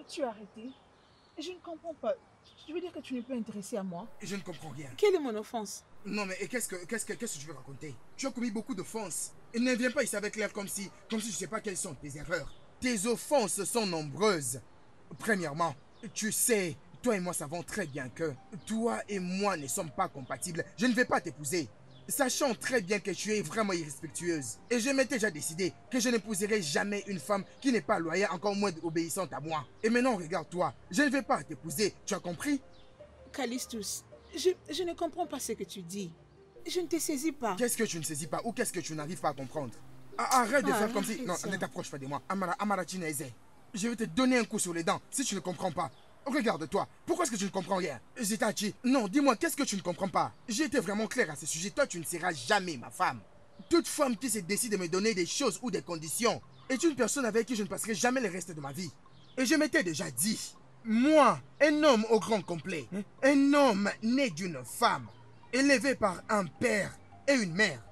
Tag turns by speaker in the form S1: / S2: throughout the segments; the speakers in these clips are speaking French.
S1: Tu as arrêté? Je ne comprends pas. Tu veux dire que tu n'es pas intéressé à moi?
S2: Je ne comprends rien.
S1: Quelle est mon offense?
S2: Non, mais qu'est-ce que tu veux raconter? Tu as commis beaucoup d'offenses. Et ne viens pas ici avec l'air comme si je ne sais pas quelles sont tes erreurs. Tes offenses sont nombreuses. Premièrement, tu sais, toi et moi savons très bien que toi et moi ne sommes pas compatibles. Je ne vais pas t'épouser. Sachant très bien que tu es vraiment irrespectueuse. Et je m'étais déjà décidé que je n'épouserai jamais une femme qui n'est pas loyale, encore moins obéissante à moi. Et maintenant, regarde-toi, je ne vais pas t'épouser, tu as compris?
S1: Callistus, je ne comprends pas ce que tu dis. Je ne te saisis pas.
S2: Qu'est-ce que tu ne saisis pas ou qu'est-ce que tu n'arrives pas à comprendre? Arrête de faire comme si... Non, ne t'approche pas de moi. Amara Chinese. Je vais te donner un coup sur les dents si tu ne comprends pas. Regarde-toi, pourquoi est-ce que tu ne comprends rien? Zitachi, non, dis-moi, qu'est-ce que tu ne comprends pas? J'ai été vraiment clair à ce sujet, toi tu ne seras jamais ma femme. Toute femme qui se décide de me donner des choses ou des conditions est une personne avec qui je ne passerai jamais le reste de ma vie. Et je m'étais déjà dit, moi, un homme au grand complet, un homme né d'une femme, élevé par un père et une mère,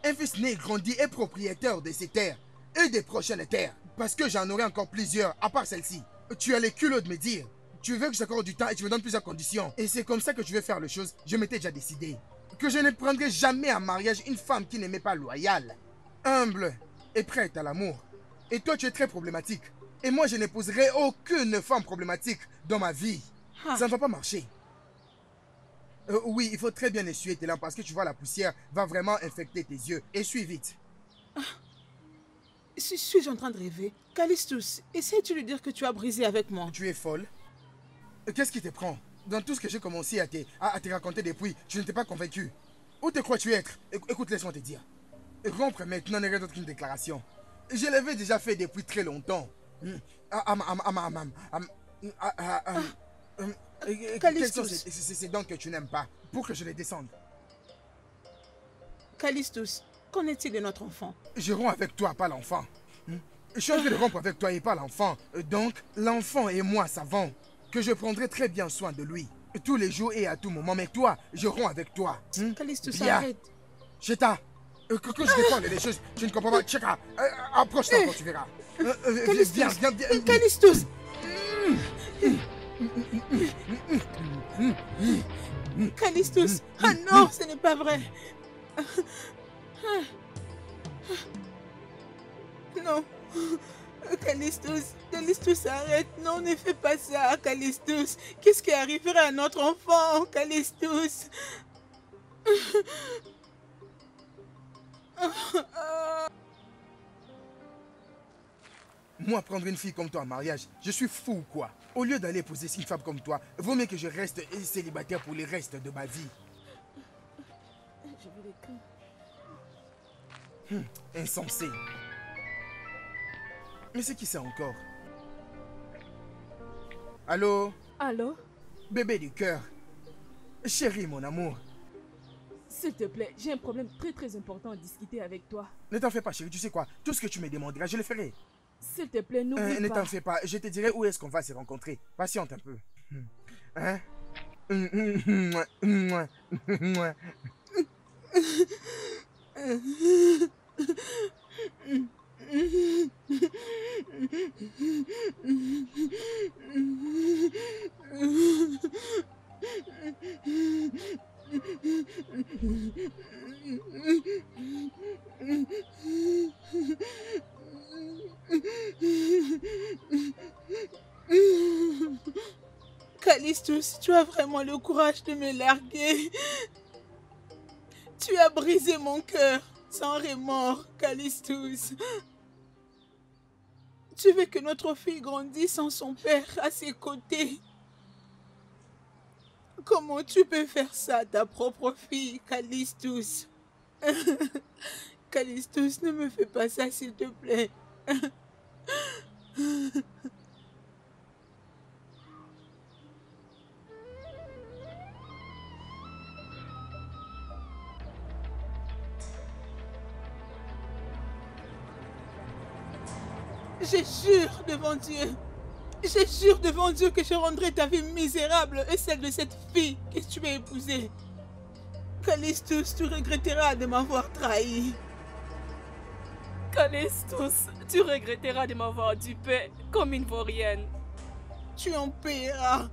S2: un fils né, grandi et propriétaire de ces terres et des prochaines terres, parce que j'en aurai encore plusieurs à part celle-ci. Tu as les culots de me dire, tu veux que j'accorde du temps et tu me donnes plusieurs conditions. Et c'est comme ça que tu veux faire les choses. Je m'étais déjà décidé que je ne prendrai jamais en mariage une femme qui n'aimait pas loyale, humble et prête à l'amour. Et toi, tu es très problématique. Et moi, je n'épouserai aucune femme problématique dans ma vie. Ça ne va pas marcher. Oui, il faut très bien essuyer tes lampes parce que tu vois, la poussière va vraiment infecter tes yeux. Essuie vite.
S1: Suis-je en train de rêver? Callistus, essaies-tu de dire que tu as brisé avec moi?
S2: Tu es folle? Qu'est-ce qui te prend? Dans tout ce que j'ai commencé à te raconter depuis, tu n'étais pas convaincu. Où te crois-tu être? Écoute, laisse-moi te dire. Rompre maintenant n'est rien d'autre qu'une déclaration. Je l'avais déjà fait depuis très longtemps. Quels sont ces dents que tu n'aimes pas pour que je les descende?
S1: Callistus, qu'en est-il de notre enfant?
S2: Je romps avec toi, pas l'enfant. Je suis en train de rompre avec toi et pas l'enfant. Donc, l'enfant et moi savons que je prendrai très bien soin de lui. Tous les jours et à tout moment. Mais toi, je romps avec toi.
S1: Callistus,
S2: Bien.
S1: arrête.
S2: Cheta, quand je défends les choses, tu ne comprends pas. Cheka, approche-toi quand tu verras. Viens.
S1: Callistus. Callistus. Ah non, ce n'est pas vrai. Non. Callistus, arrête. Non, ne fais pas ça, Callistus. Qu'est-ce qui arriverait à notre enfant, Callistus?
S2: Moi, prendre une fille comme toi en mariage, je suis fou ou quoi? Au lieu d'aller épouser une femme comme toi, vaut mieux que je reste célibataire pour le reste de ma vie.
S1: Je vais l'écrire.
S2: Insensé. Mais c'est qui ça encore? Allô?
S3: Allô?
S2: Bébé du cœur. Chérie, mon amour.
S3: S'il te plaît, j'ai un problème très important à discuter avec toi.
S2: Ne t'en fais pas, chérie, tu sais quoi? Tout ce que tu me demanderas, je le ferai.
S3: S'il te plaît, n'oublie
S2: Ne
S3: pas.
S2: t'en fais pas, je te dirai où est-ce qu'on va se rencontrer. Patiente un peu. Hein?
S1: Callistus, tu as vraiment le courage de me larguer. Tu as brisé mon cœur sans remords, Callistus. Tu veux que notre fille grandisse sans son père à ses côtés. Comment tu peux faire ça à ta propre fille, Callistus? Callistus, ne me fais pas ça, s'il te plaît. Je jure devant Dieu que je rendrai ta vie misérable et celle de cette fille que tu as épousée. Callistus, tu regretteras de m'avoir trahi.
S3: Callistus, tu regretteras de m'avoir dupé comme une vaurienne.
S1: Tu en paieras.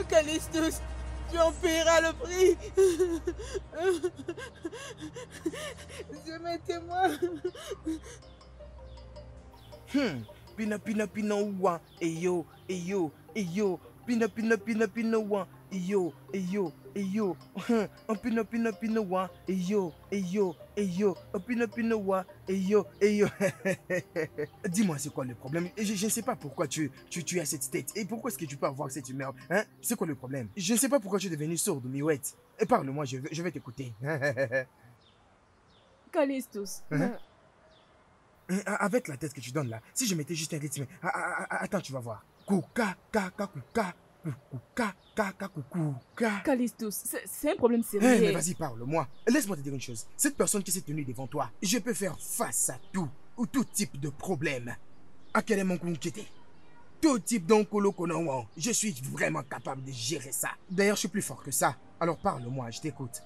S1: Callistus, tu en paieras le prix. Dieu m'est témoin.
S2: Pina wa, eyo, pina wa, eyo, pina wa, pina wa, eyo. Dis-moi, c'est quoi le problème? Je ne sais pas pourquoi tu as cette tête. Et pourquoi est-ce que tu peux avoir cette humeur? Hein? C'est quoi le problème? Je ne sais pas pourquoi tu es devenu sourde, Miouette. Et parle-moi, je vais t'écouter.
S3: Callistus.
S2: Avec la tête que tu donnes là, si je mettais juste un rythme, attends, tu vas voir. Kouka, kouka.
S3: Callistus, c'est un problème sérieux.
S2: Mais vas-y, parle-moi. Laisse-moi te dire une chose. Cette personne qui s'est tenue devant toi, je peux faire face à tout, ou tout type de problème. À quel est mon conquête? Tout type d'oncolo konawan. Je suis vraiment capable de gérer ça. D'ailleurs, je suis plus fort que ça. Alors parle-moi, je t'écoute.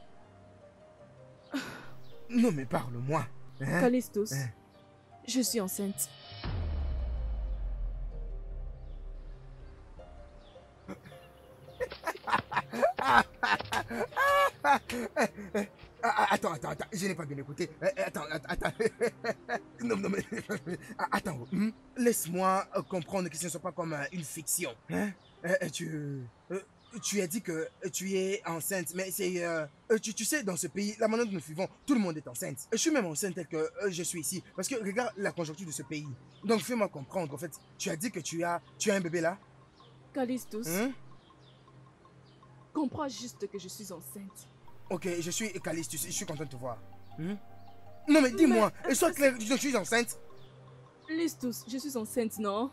S2: Non, mais parle-moi. Hein?
S3: Callistus. Je suis enceinte.
S2: Attends, je n'ai pas bien écouté. Attends. Non, mais... Attends, laisse-moi comprendre que ce ne soit pas comme une fiction. Hein? Tu as dit que tu es enceinte, mais c'est... tu sais, dans ce pays, la manière dont nous vivons, tout le monde est enceinte. Je suis même enceinte tel que je suis ici. Parce que regarde la conjoncture de ce pays. Donc fais-moi comprendre, en fait. Tu as dit que tu as un bébé là?
S3: Callistus. Comprends juste que je suis enceinte.
S2: Ok, je suis Callistus, je suis content de te voir. Non mais dis-moi, sois clair, je suis enceinte.
S3: Callistus, je suis enceinte, non?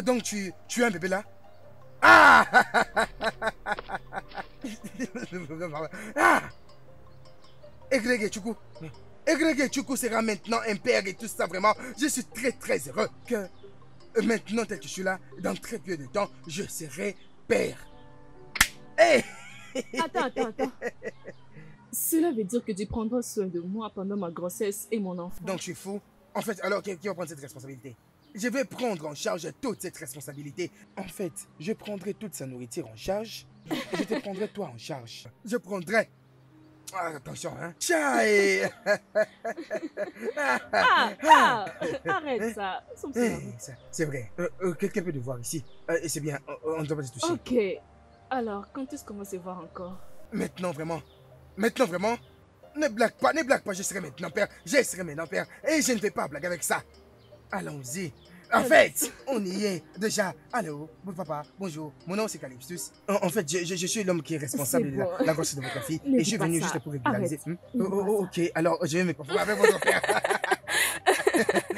S2: Donc tu as un bébé là? Ah! Egrege Chuku sera maintenant un père et tout ça, vraiment. Je suis très heureux que maintenant, tel que je suis là, dans très peu de temps, je serai père. Hey!
S3: Attends. Cela veut dire que tu prendras soin de moi pendant ma grossesse et mon enfant.
S2: Donc je suis fou. En fait, alors qui va prendre cette responsabilité? Je vais prendre en charge toute cette responsabilité. En fait, je prendrai toute sa nourriture en charge. Je te prendrai toi en charge. Je prendrai... attention, hein. Tchaï!
S3: Arrête ça.
S2: C'est vrai. Quelqu'un peut te voir ici. C'est bien, on ne doit pas se toucher.
S3: Ok. Alors, quand est-ce qu'on va se voir encore?
S2: Maintenant, vraiment? Ne blague pas, je serai maintenant père. Et je ne vais pas blaguer avec ça. Allons-y. En fait, on y est déjà. Allô, papa, bonjour. Mon nom c'est Callistus. En fait, je suis l'homme qui est responsable de la grossesse de votre fille. Et je suis venu juste pour régulariser. Ok, alors je vais me conformer avec votre père.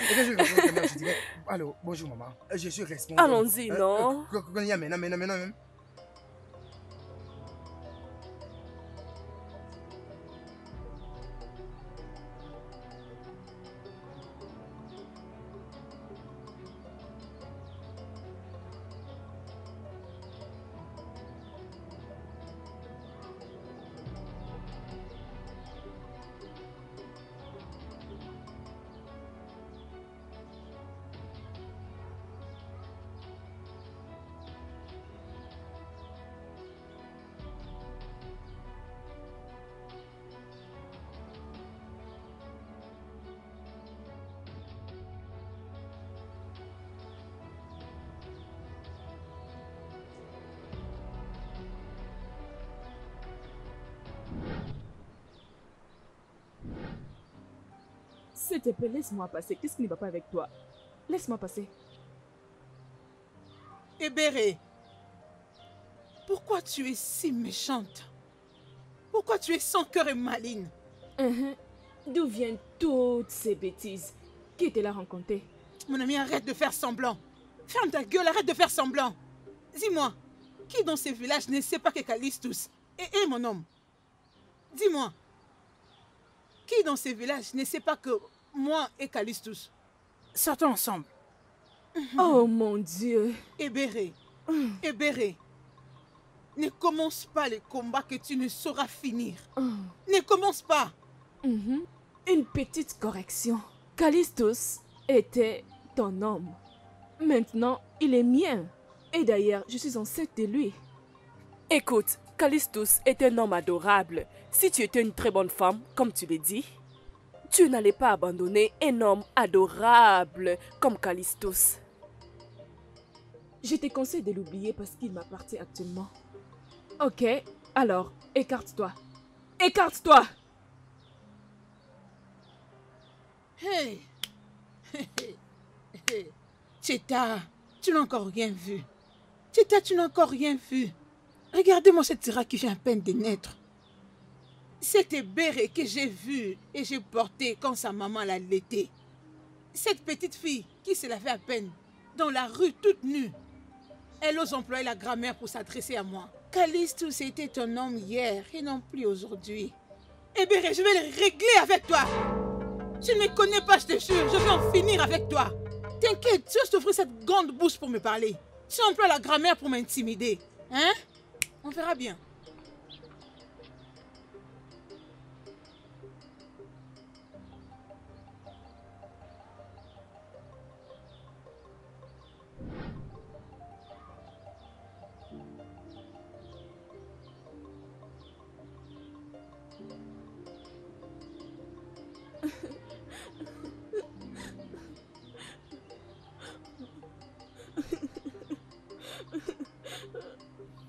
S2: Je dirais, allô, bonjour maman. Je suis responsable.
S3: Allons-y, non?
S2: Non.
S3: S'il te plaît, laisse-moi passer. Qu'est-ce qui ne va pas avec toi? Laisse-moi passer.
S1: Ebere, pourquoi tu es si méchante? Pourquoi tu es sans cœur et maligne?
S3: D'où viennent toutes ces bêtises? Qui te l'a raconté?
S1: Mon ami, arrête de faire semblant. Ferme ta gueule, arrête de faire semblant. Dis-moi, qui dans ces villages ne sait pas que Callistus est mon homme? Dis-moi, qui dans ces villages ne sait pas que moi et Callistus sortons ensemble?
S3: Oh mon Dieu!
S1: Ebere, Ebere, ne commence pas les combats que tu ne sauras finir. Ne commence pas.
S3: Une petite correction. Callistus était ton homme. Maintenant, il est mien. Et d'ailleurs, je suis enceinte de lui.
S4: Écoute, Callistus est un homme adorable. Si tu étais une très bonne femme, comme tu l'as dit, tu n'allais pas abandonner un homme adorable comme Callistus.
S3: Je te conseille de l'oublier parce qu'il m'appartient actuellement. Ok, alors, écarte-toi. Écarte-toi!
S1: Hey! Tcheta, tu n'as encore rien vu. Tcheta, tu n'as encore rien vu. Regardez-moi cette Tira qui vient à peine de naître. Cette béret que j'ai vue et j'ai portée quand sa maman l'a laitée. Cette petite fille qui se lavait à peine dans la rue toute nue. Elle ose employer la grammaire pour s'adresser à moi. Callistus était ton homme hier et non plus aujourd'hui. Eh bien, je vais le régler avec toi. Tu ne me connais pas, je te jure. Je vais en finir avec toi. T'inquiète, tu vas t'ouvrir cette grande bouche pour me parler. Tu emploies la grammaire pour m'intimider. Hein? On verra bien.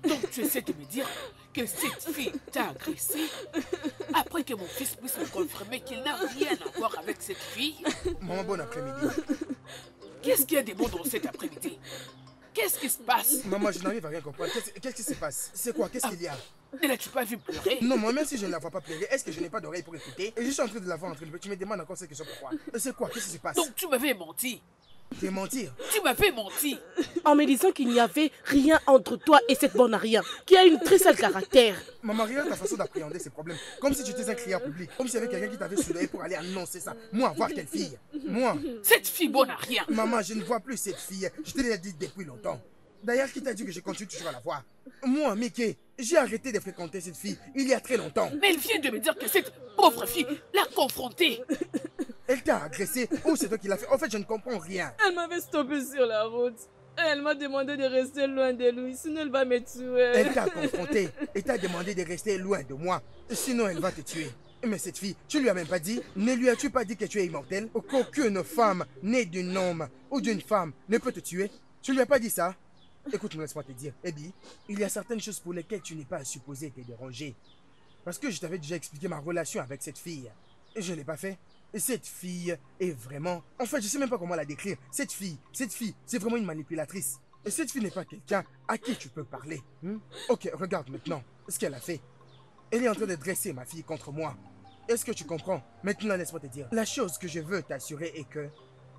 S5: Donc tu essaies de me dire que cette fille t'a agressé après que mon fils puisse me confirmer qu'il n'a rien à voir avec cette fille?
S2: Maman, bon après-midi.
S5: Qu'est-ce qu'il y a de bon dans cet après-midi? Qu'est-ce qui se passe?
S2: Maman, je n'arrive à rien comprendre. Qu'est-ce qui se passe? C'est quoi? Qu'est-ce qu'il y a?
S5: Ne l'as-tu pas vu pleurer?
S2: Non, moi, même si je ne la vois pas pleurer, est-ce que je n'ai pas d'oreille pour écouter? Et je suis en train de la voir entre les deux. Tu me demandes encore cette question pourquoi? C'est quoi? Qu'est-ce qui se passe?
S5: Donc tu m'avais menti.
S2: T'es mentir.
S5: Tu m'avais menti.
S4: En me disant qu'il n'y avait rien entre toi et cette bonne rien, qui a une très sale caractère.
S2: Maman, regarde ta façon d'appréhender ces problèmes. Comme si tu étais un client public. Comme s'il y avait quelqu'un qui t'avait soudé pour aller annoncer ça. Moi, voir quelle fille? Moi.
S5: Cette fille bonne à rien.
S2: Maman, je ne vois plus cette fille. Je te l'ai dit depuis longtemps. D'ailleurs, qui t'a dit que je continue toujours à la voir? Moi, Mickey, j'ai arrêté de fréquenter cette fille il y a très longtemps.
S5: Mais elle vient de me dire que cette pauvre fille l'a confrontée.
S2: Elle t'a agressé ou c'est toi qui l'as fait? En fait, je ne comprends rien.
S3: Elle m'avait stoppé sur la route. Elle m'a demandé de rester loin de lui, sinon elle va me tuer.
S2: Elle t'a confronté et t'a demandé de rester loin de moi. Sinon, elle va te tuer. Mais cette fille, tu lui as même pas dit? Ne lui as-tu pas dit que tu es immortel? Qu'aucune femme née d'un homme ou d'une femme ne peut te tuer? Tu lui as pas dit ça? Écoute-moi, laisse-moi te dire. Ebi, il y a certaines choses pour lesquelles tu n'es pas supposé te déranger. Parce que je t'avais déjà expliqué ma relation avec cette fille. Et je ne l'ai pas fait. Et cette fille est vraiment... En fait, je sais même pas comment la décrire. Cette fille, c'est vraiment une manipulatrice. Et cette fille n'est pas quelqu'un à qui tu peux parler. Ok, regarde maintenant ce qu'elle a fait. Elle est en train de dresser ma fille contre moi. Est-ce que tu comprends? Maintenant, laisse-moi te dire. La chose que je veux t'assurer est que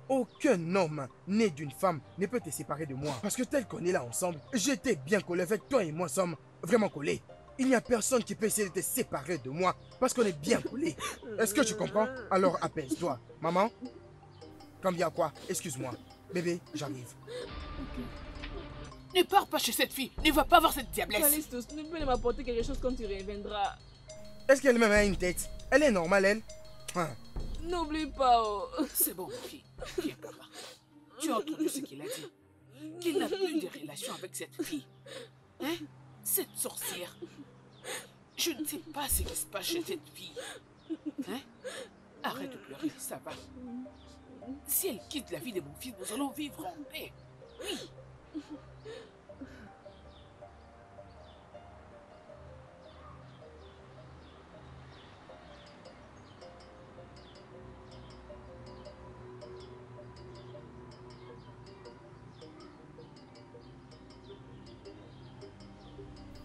S2: aucun homme né d'une femme ne peut te séparer de moi. Parce que tel qu'on est là ensemble, j'étais bien collé avec toi et moi sommes vraiment collés. Il n'y a personne qui peut essayer de te séparer de moi parce qu'on est bien collés. Est-ce que tu comprends? Alors apaise-toi. Maman? Comme il y a quoi? Excuse-moi. Bébé, j'arrive.
S5: Ne pars pas chez cette fille. Ne va pas voir cette diablesse.
S3: Callistus, tu peux m'apporter quelque chose quand tu reviendras.
S2: Est-ce qu'elle-même a une tête? Elle est normale, elle? Hein?
S3: N'oublie pas, oh.
S5: C'est bon, ma fille. Viens par là. Tu as entendu ce qu'il a dit? Qu'il n'a plus de relation avec cette fille. Hein? Cette sorcière. Je ne sais pas ce qui se passe chez cette fille. Hein? Arrête de pleurer, ça va. Si elle quitte la vie de mon fils, nous allons vivre en paix. Oui.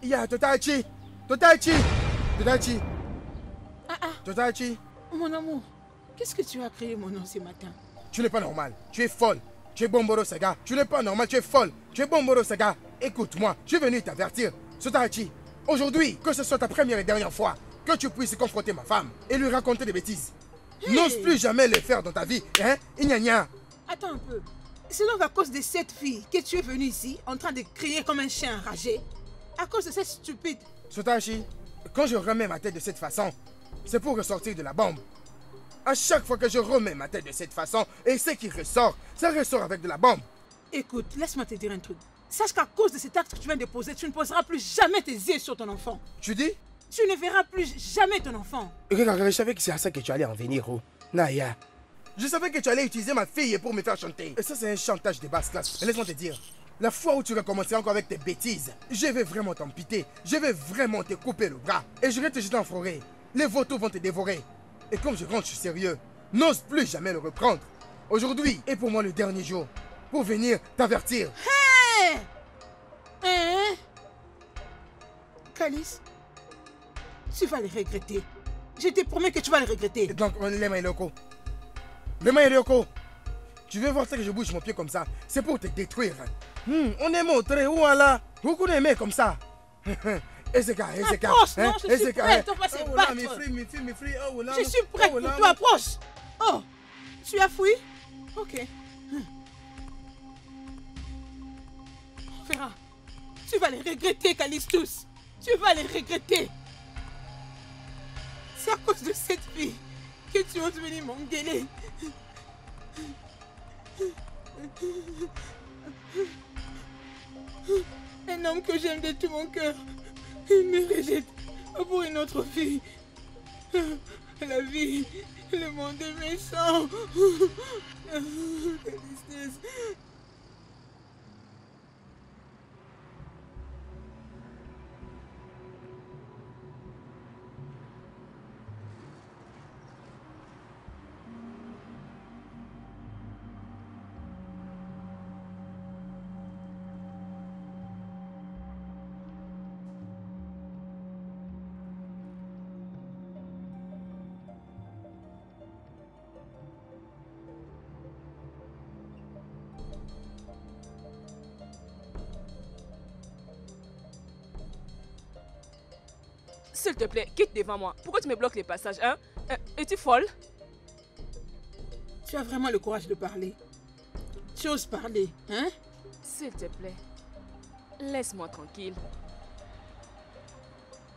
S2: Ya, Totachi. Totachi. Totachi.
S1: Ah,
S2: Totachi.
S1: mon amour, qu'est-ce que tu as créé mon nom ce matin?
S2: Tu n'es pas normal. Tu es folle. Tu es Bomboro Saga. Tu n'es pas normal. Tu es folle. Tu es Bomboro Saga. Écoute-moi. Je suis venu t'avertir. Sotachi, aujourd'hui, que ce soit ta première et dernière fois que tu puisses confronter ma femme et lui raconter des bêtises.
S1: Hey.
S2: N'ose plus jamais le faire dans ta vie. Hein? Ignagna.
S1: Attends un peu. C'est donc à cause de cette fille que tu es venu ici en train de crier comme un chien enragé? À cause de cette stupide?
S2: Sotachi, quand je remets ma tête de cette façon, c'est pour ressortir de la bombe. À chaque fois que je remets ma tête de cette façon, et ce qui ressort, ça ressort avec de la bombe.
S1: Écoute, laisse-moi te dire un truc. Sache qu'à cause de cet acte que tu viens de poser, tu ne poseras plus jamais tes yeux sur ton enfant.
S2: Tu dis?
S1: Tu ne verras plus jamais ton enfant.
S2: Regarde, je savais que c'est à ça que tu allais en venir, oh. Naya. Je savais que tu allais utiliser ma fille pour me faire chanter. Et ça, c'est un chantage de basse classe. Mais laisse-moi te dire, la fois où tu recommenceras encore avec tes bêtises, je vais vraiment t'empiter. Je vais vraiment te couper le bras. Et je vais te jeter en forêt. Les vautours vont te dévorer. Et comme je rentre, je suis sérieux. N'ose plus jamais le reprendre. Aujourd'hui est pour moi le dernier jour. Pour venir t'avertir.
S1: Hé! Hein? Calice, tu vas le regretter. Je te promets que tu vas le regretter.
S2: Et donc, les mains locaux. Les mains locaux. Tu veux voir ça que je bouge mon pied comme ça? C'est pour te détruire. On est montré où là? Beaucoup d'aimés comme ça. Ezeka, Ezeka.
S1: Approche, non, je suis prête, on va se battre. Je suis prête pour toi, approche. Oh, tu as fui? Ok. On verra. Tu vas les regretter, Calistus. Tu vas les regretter. C'est à cause de cette fille que tu oses venir m'engueuler. Un homme que j'aime de tout mon cœur, il me rejette pour une autre fille. La vie, le monde est méchant. La tristesse.
S4: S'il te plaît, quitte devant moi. Pourquoi tu me bloques les passages, hein? Es-tu folle?
S1: Tu as vraiment le courage de parler. Tu oses parler, hein?
S4: S'il te plaît, laisse-moi tranquille.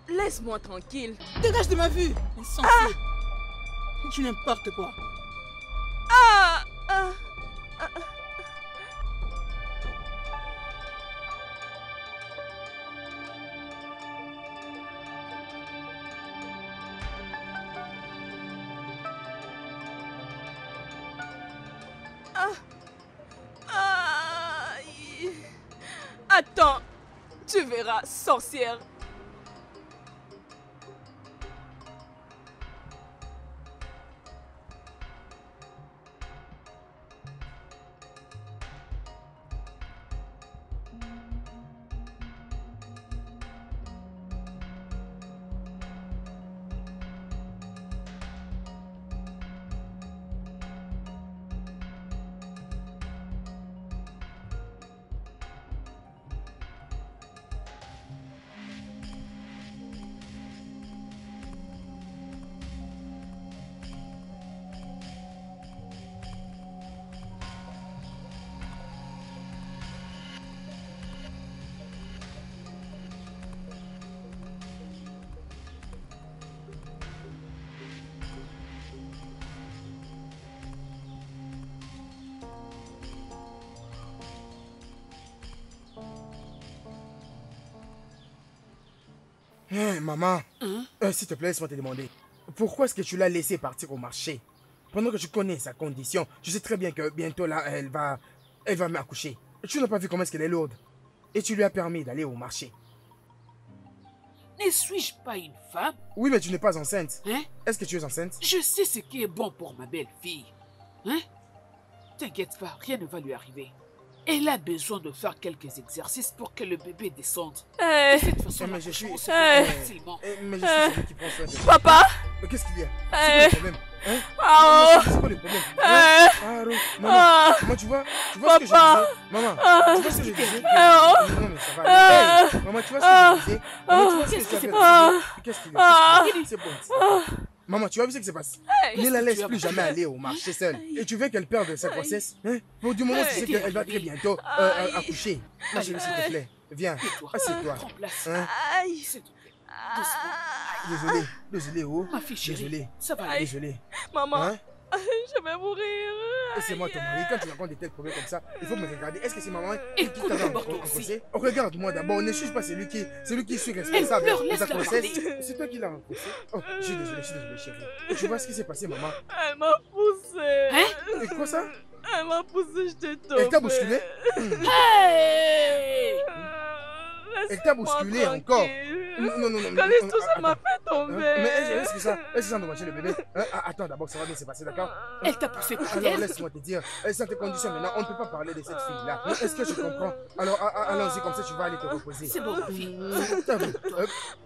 S4: Laisse-moi tranquille.
S1: Dégage de ma vue, insensé. Tu n'importe quoi.
S4: Ah, ah, ah, ah. Attends, tu verras, sorcière.
S2: Hey, maman, s'il te plaît, laisse-moi te demander. Pourquoi est-ce que tu l'as laissé partir au marché? Pendant que tu connais sa condition, je sais très bien que bientôt là, elle va m'accoucher. Tu n'as pas vu comment est-ce qu'elle est lourde. Et tu lui as permis d'aller au marché.
S5: Ne suis-je pas une femme?
S2: Oui, mais tu n'es pas enceinte.
S5: Hein?
S2: Est-ce que tu es enceinte?
S5: Je sais ce qui est bon pour ma belle-fille. Hein? T'inquiète pas, rien ne va lui arriver. Elle a besoin de faire quelques exercices pour que le bébé descende.
S4: Eh,
S5: De cette façon,
S2: Mais
S5: la
S2: je suis-
S5: couche se fait
S4: Eh.
S5: facilement.
S2: Mais je suis celui qui prend soin de toi.
S4: papa.
S2: Mais qu'est-ce qu'il y a?
S4: Eh.
S2: C'est quoi le problème? Hein?
S4: Oh.
S2: C'est quoi le problème?
S4: Eh.
S2: Hein? Ah, Ro, maman,
S4: Ah.
S2: maman, tu vois ce que je disais?
S4: Papa.
S2: Maman,
S4: Ah.
S2: tu vois ce que je disais?
S4: Ah.
S2: Non, mais ça va aller.
S4: Ah.
S2: Hey, maman, tu vois ce que je disais? Maman, tu vois ce que
S5: Qu'est-ce
S2: tu as
S5: qui
S2: fait?
S4: s'est
S2: Qu'est-ce qu'il y
S4: Ah.
S2: a? C'est bon. Maman, tu as vu ce qui se passe?
S5: Qu'est-ce
S2: Ne la
S5: que
S2: laisse
S5: tu as
S2: plus
S5: fait?
S2: jamais aller au marché seule. Et tu veux qu'elle perde sa grossesse? Hein? Pour du moment, tu sais qu'elle va très bientôt accoucher. Ma chérie, s'il te plaît, viens,
S5: Tais-toi.
S2: assieds-toi.
S5: Prends place.
S2: Hein?
S4: Aïe.
S5: S'il te plaît. Doucement.
S2: Désolé, oh.
S5: Ma fille chérie.
S2: Désolé,
S5: Ça va aller.
S2: désolé.
S4: Maman,
S2: Hein?
S4: je vais mourir.
S2: Et c'est moi ton mari, quand tu racontes de tels problèmes comme ça, il faut me regarder. Est-ce que c'est maman qui
S5: Écoute
S2: t'a
S5: d'abord
S2: rencontré?
S5: toi aussi.
S2: Oh, regarde-moi d'abord, ne juge pas celui qui est responsable
S5: pleure,
S2: de ta
S5: laisse-la
S2: grossesse.
S5: parler.
S2: C'est toi qui l'as rencontré. Oh, je suis désolé, chérie. Tu vois ce qui s'est passé, maman?
S4: Elle m'a poussé.
S5: Hein?
S2: Et quoi ça?
S4: Elle m'a poussé, je t'ai tombé.
S2: Elle t'a bousculé?
S5: Hey!
S2: Elle t'a bousculé encore? Non.
S4: Calistus, elle m'a
S2: Attends.
S4: fait tomber.
S2: Mais est-ce que ça endommage le bébé? Attends, d'abord, ça va bien se passer, d'accord?
S5: Elle t'a poussé par
S2: Alors
S5: terre.
S2: laisse-moi te dire, sans tes conditions maintenant, on ne peut pas parler de cette fille-là. Est-ce que je comprends? Alors allons-y, comme ça tu vas aller te reposer.
S5: C'est bon, ma fille.
S2: T'as vu?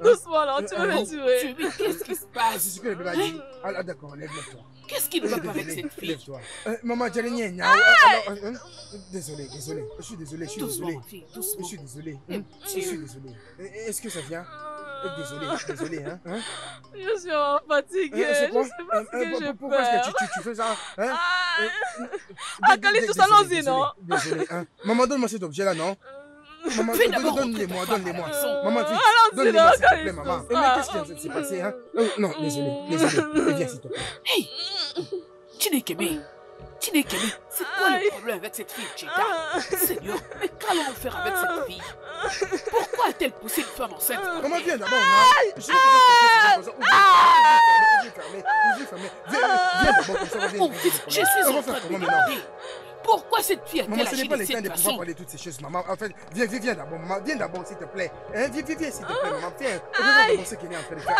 S4: Doucement là, tu vas me
S5: Oh,
S4: tuer.
S5: mais qu'est-ce qui se
S2: C'est
S5: passe?
S2: ce que le bébé a dit. Ah d'accord, lève-toi.
S5: Qu'est-ce qui ne va pas avec cette fille?
S2: Lève-toi. Maman, j'ai rien. Désolé. Je suis désolé.
S5: Doucement, ma fille,
S2: Je
S5: doucement.
S2: suis désolé.
S5: Eh,
S2: Je suis désolé. Est-ce que ça vient? Désolé, hein?
S4: Je suis fatiguée.
S2: C'est quoi?
S4: Je sais pas ce que je
S2: Pourquoi est-ce
S4: perds.
S2: que tu fais ça? Hein?
S4: Ah, Calistus, allons-y, non?
S2: Désolé, hein? Maman, donne-moi cet objet-là, non? Maman,
S5: Fais d'abord
S2: donne-les-moi.
S5: rentrer ta femme à la maison.
S2: Maman,
S4: Allons-y,
S2: donne-les-moi,
S4: non,
S2: s'il te plaît,
S4: Calistus.
S2: maman. Mais qu'est-ce qui vient de se passer, hein? Non, désolé. Viens, s'il te plaît.
S5: Hey! Chinekeme, c'est quoi le problème avec cette fille, Cheta? Seigneur, mais qu'allons-nous faire avec cette fille? Pourquoi a-t-elle poussé une femme enceinte?
S2: Maman, viens d'abord, hein? Je vais te faire fermer. Viens d'abord, comme ça, on va
S5: Mon
S2: bien.
S5: fils, je suis
S2: On va
S5: en train
S2: faire
S5: de
S2: comment
S5: me
S2: maintenant?
S5: demander. Pourquoi cette fille
S2: Maman,
S5: a-t-elle
S2: ce n'est
S5: agi
S2: pas
S5: de
S2: le temps
S5: cette
S2: de pouvoir
S5: façon?
S2: parler de toutes ces choses, maman. En fait, viens d'abord, maman. Viens d'abord, s'il te plaît. Hein, viens, s'il te plaît, maman. Viens. Regarde d'abord ce qu'elle est en train de faire.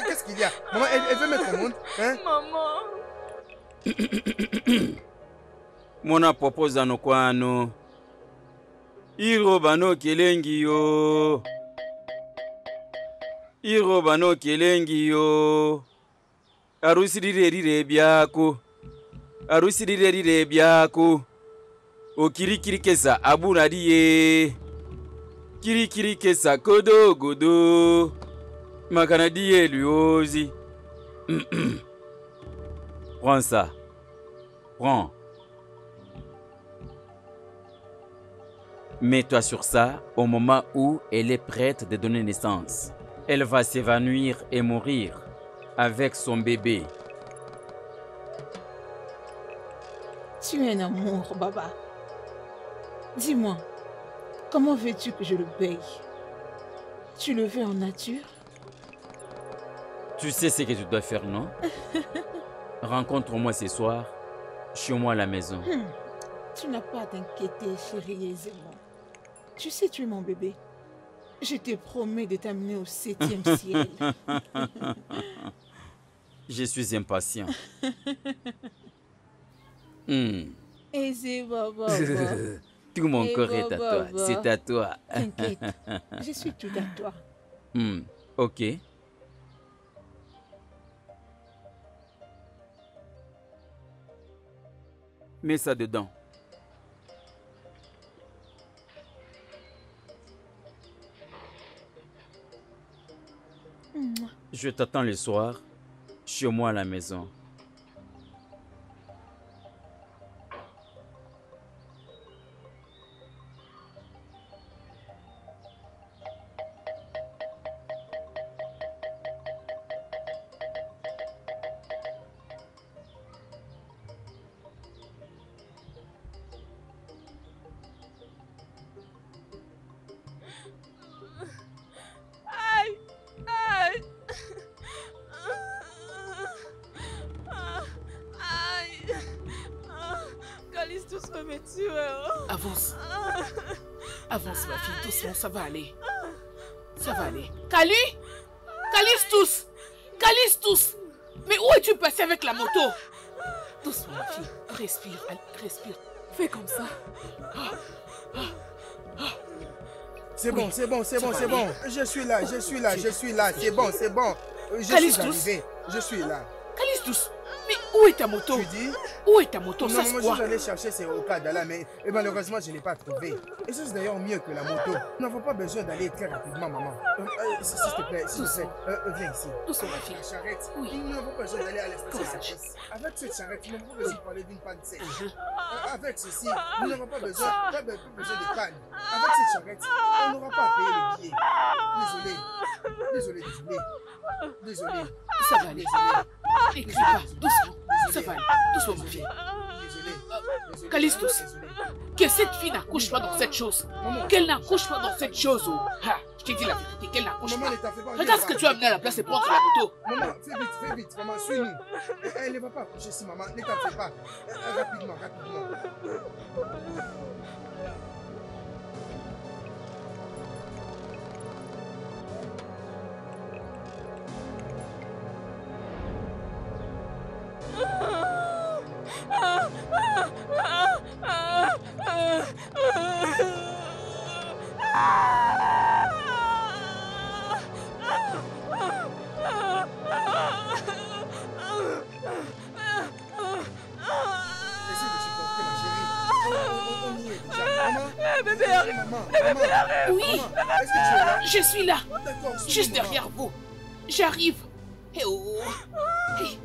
S2: Qu'est-ce qu'il y a? Maman, elle veut mettre au monde. Hein?
S4: Maman.
S6: Mona proposa no kwano. Iroba no kelengi yo. Arusilire byako. Okirikiri kesa abuna diye. Kirikiri kesa godo. Makana diye luozi. Prends ça. Prends. Mets-toi sur ça au moment où elle est prête de donner naissance. Elle va s'évanouir et mourir avec son bébé.
S1: Tu es un amour, Baba. Dis-moi, comment veux-tu que je le paye? Tu le veux en nature?
S6: Tu sais ce que tu dois faire, non? Rencontre-moi ce soir, chez moi à la maison.
S1: Tu n'as pas à t'inquiéter, chérie aisément. Tu sais, tu es mon bébé. Je te promets de t'amener au 7e ciel.
S6: Je suis impatient.
S1: Aisé, Baba.
S6: Tout mon
S1: Eh,
S6: corps est à toi.
S1: Baba.
S6: C'est à toi.
S1: T'inquiète, je suis tout à toi.
S6: Ok. Mets ça dedans. Je t'attends le soir, chez moi à la maison.
S3: Aïe! Aïe! Aïe! Calistus veut me tuer.
S5: Avance. Avance, ma fille, doucement, ça va aller. Ça va aller. Calistus! Mais où es-tu passé avec la moto? Doucement, ma fille. Respire, allez, respire.
S4: Fais comme ça.
S2: C'est bon, c'est bon, c'est bon, c'est bon. Je suis là, je suis là, je suis là. C'est bon, c'est bon. Je suis
S5: Calistus.
S2: arrivé. Je suis là.
S5: Calistus, mais où est ta moto?
S2: Tu dis?
S5: Où est ta moto?
S2: Non,
S5: Ça,
S2: moi,
S5: c'est
S2: si
S5: quoi?
S2: j'allais chercher ces Okada là, mais malheureusement, je ne l'ai pas trouvé. Et ça, c'est d'ailleurs mieux que la moto. Nous n'avons pas besoin d'aller très rapidement, maman. S'il te plaît, s'il te plaît, viens ici.
S5: Doucement, ma fille.
S2: La charrette,
S5: Oui.
S2: nous n'avons pas besoin d'aller à
S5: Courage.
S2: l'estation-service. Avec cette charrette, nous n'avons pas besoin de parler d'une panne sèche. Avec ceci, nous n'avons pas besoin de panne. Avec cette charrette, on n'aura pas à payer le billet. Désolé. Désolé.
S5: Ça va aller. N'écris pas, doucement. Ça va aller. Doucement, ma fille.
S2: Désolé.
S5: Calistus, que cette fille n'accouche pas dans cette chose. Qu'elle n'accouche pas dans cette chose. Ah, je t'ai dit la vérité, qu'elle n'accouche
S2: Maman,
S5: pas.
S2: ne t'en fais pas.
S5: Regarde ce que tu as amené à la place et prendre la moto.
S2: Maman, fais vite, maman, suis-nous. Elle ne va pas accoucher ici, maman, ne t'en fais pas. Rapidement. Essaye de supporter, ma chérie. On y est déjà. Maman,
S4: Bébé, arrête.
S2: maman.
S5: Oui.
S2: Maman, est-ce que tu es là?
S5: Je suis là,
S2: D'accord, suis-nous,
S5: juste
S2: maman.
S5: derrière vous. J'arrive. Eh oh. Eh.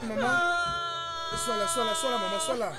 S2: Maman, sois là, maman, sois là.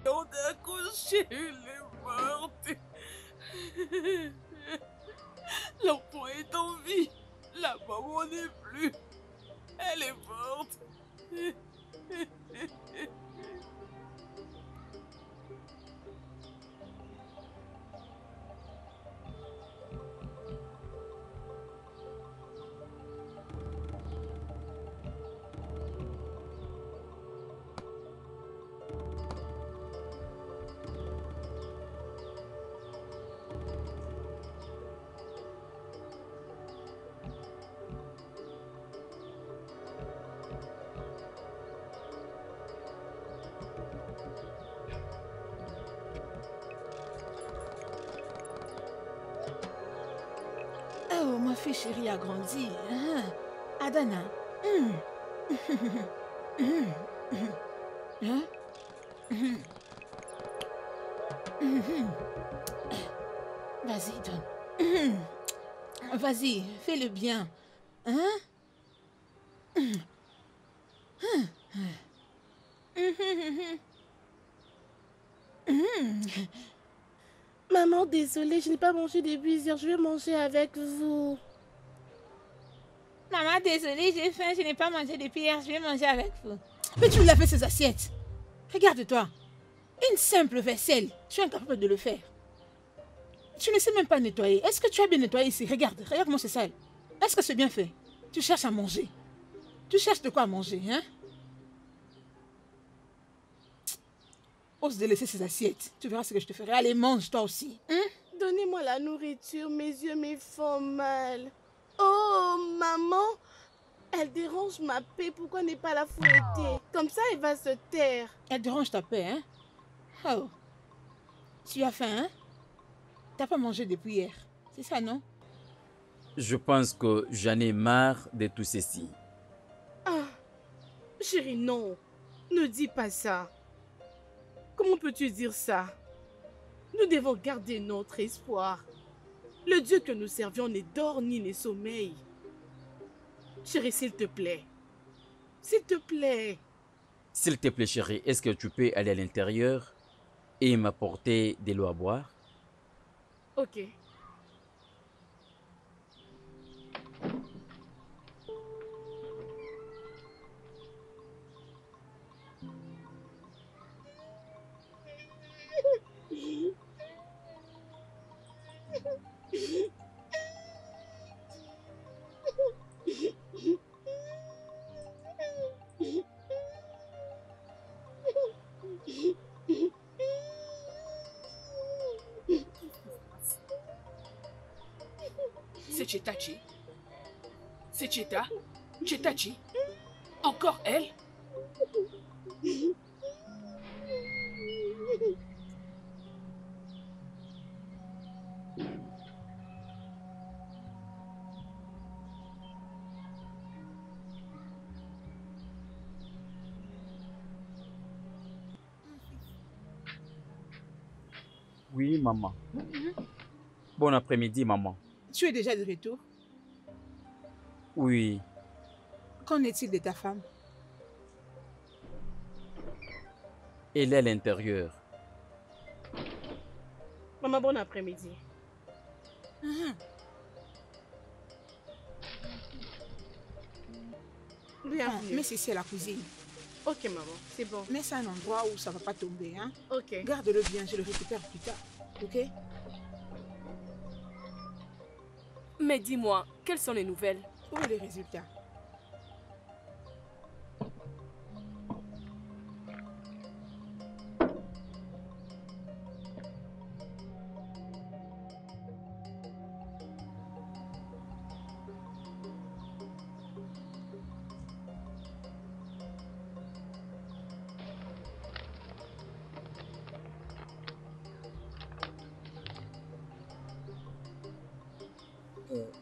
S4: On a accouché, elle est morte. L'enfant est en vie. La maman n'est plus. Elle est morte.
S1: Oh, ma fille chérie a grandi. Hein? Adana. Hein? Vas-y, donne. Vas-y, fais-le bien. Hein?
S7: Maman, désolée, je n'ai pas mangé depuis hier. Je vais manger avec vous.
S1: Maman, désolée, j'ai faim, je n'ai pas mangé depuis hier, je vais manger avec vous. Peux-tu laver ces assiettes? Regarde-toi. Une simple vaisselle, tu es incapable de le faire. Tu ne sais même pas nettoyer. Est-ce que tu as bien nettoyé ici? Regarde comment c'est sale. Est-ce que c'est bien fait? Tu cherches à manger. Tu cherches de quoi manger, hein? Ose délaisser ces assiettes. Tu verras ce que je te ferai. Allez, mange toi aussi. Hein?
S3: Donnez-moi la nourriture, mes yeux me font mal. Oh, maman, elle dérange ma paix, pourquoi ne pas la fouetter? Comme ça, elle va se taire.
S1: Elle dérange ta paix, hein? Oh. Tu as faim, hein? T'as pas mangé depuis hier. C'est ça, non?
S6: Je pense que j'en ai marre de tout ceci.
S3: Ah, chérie, non. Ne dis pas ça. Comment peux-tu dire ça? Nous devons garder notre espoir. Le Dieu que nous servions ne dort ni ne sommeille. Chérie, s'il te plaît. S'il te plaît.
S6: S'il te plaît, chérie, est-ce que tu peux aller à l'intérieur et m'apporter de l'eau à boire?
S3: Ok.
S5: C'est Chetachi. C'est Cheta. Chetachi. Encore elle?
S6: Oui, maman. Bon après-midi, maman.
S1: Tu es déjà de retour?
S6: Oui,
S1: Qu'en est-il de ta femme?
S6: elle est à l'intérieur.
S3: Maman, bon après-midi. Bienvenue.
S1: Mets ceci à la cuisine.
S3: Ok, maman, c'est bon.
S1: Mets ça à un endroit où ça ne va pas tomber, hein?
S3: Ok.
S1: Garde-le bien, je le récupère plus tard. Ok?
S4: Mais dis-moi, quelles sont les nouvelles?
S1: Où est les résultats?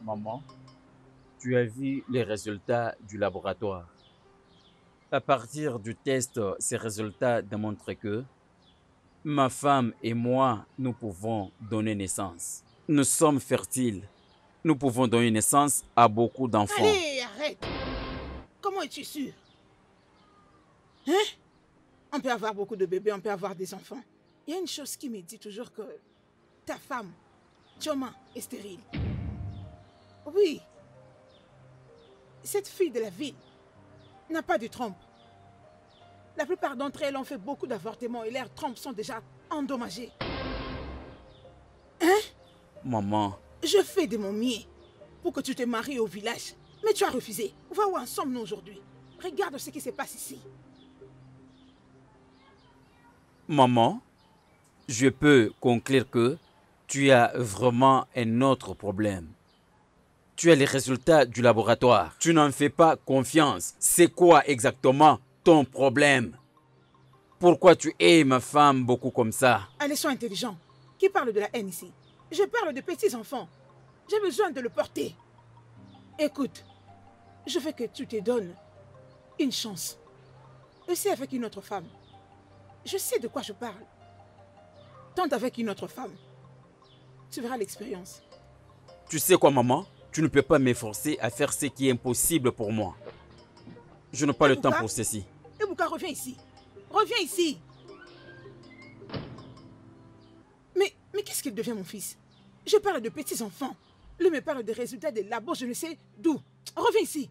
S6: Maman, tu as vu les résultats du laboratoire. À partir du test, ces résultats démontrent que ma femme et moi, nous pouvons donner naissance. Nous sommes fertiles. Nous pouvons donner naissance à beaucoup d'enfants.
S1: Allez, arrête! Comment es-tu sûr? Hein? On peut avoir beaucoup de bébés, on peut avoir des enfants. Il y a une chose qui me dit toujours que ta femme, Choma, est stérile. Oui. Cette fille de la ville n'a pas de trompe. La plupart d'entre elles ont fait beaucoup d'avortements et leurs trompes sont déjà endommagées. Hein?
S6: Maman,
S1: Je fais de mon mieux pour que tu te maries au village. Mais tu as refusé. Va où en sommes-nous aujourd'hui? Regarde ce qui se passe ici.
S6: maman, je peux conclure que tu as vraiment un autre problème. Tu as les résultats du laboratoire. Tu n'en fais pas confiance. C'est quoi exactement ton problème? Pourquoi tu hais ma femme beaucoup comme ça?
S1: Allez, sois intelligent. Qui parle de la haine ici? Je parle de petits enfants. J'ai besoin de le porter. Écoute, je veux que tu te donnes une chance. Essaie avec une autre femme. Je sais de quoi je parle. Tente avec une autre femme. Tu verras l'expérience.
S6: Tu sais quoi, maman? Tu ne peux pas m'efforcer à faire ce qui est impossible pour moi. Je n'ai pas le temps pour ceci.
S1: Ebouka, reviens ici. Reviens ici. Mais qu'est-ce qu'il devient, mon fils? Je parle de petits enfants. Lui me parle des résultats des labos, je ne sais d'où. Reviens ici.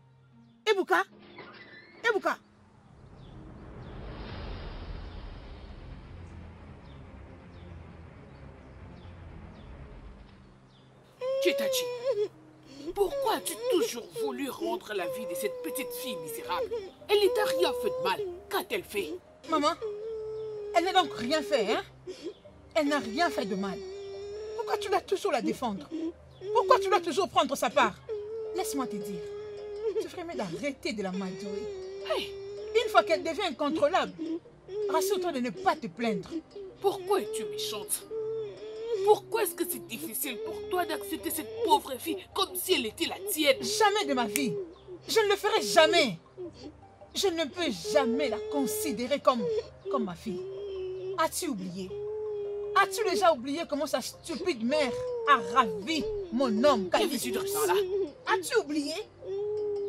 S1: Ebuka. Ebuka.
S5: Chetachi, pourquoi as-tu toujours voulu rendre la vie de cette petite fille misérable? Elle ne t'a rien fait de mal. Qu'a-t-elle fait?
S1: Maman, elle n'a donc rien fait, hein? Elle n'a rien fait de mal. Pourquoi tu dois toujours la défendre? Pourquoi tu dois toujours prendre sa part? Laisse-moi te dire, tu ferais mieux d'arrêter de la m'adorer.
S5: Hey,
S1: Une fois qu'elle devient incontrôlable, rassure-toi de ne pas te plaindre.
S5: pourquoi es-tu méchante? Pourquoi est-ce que c'est difficile pour toi d'accepter cette pauvre fille comme si elle était la tienne?
S1: Jamais de ma vie. Je ne le ferai jamais. Je ne peux jamais la considérer comme ma fille. As-tu oublié? As-tu déjà oublié comment sa stupide mère a ravi mon homme
S5: Que veux-tu dire par là?
S1: As-tu oublié?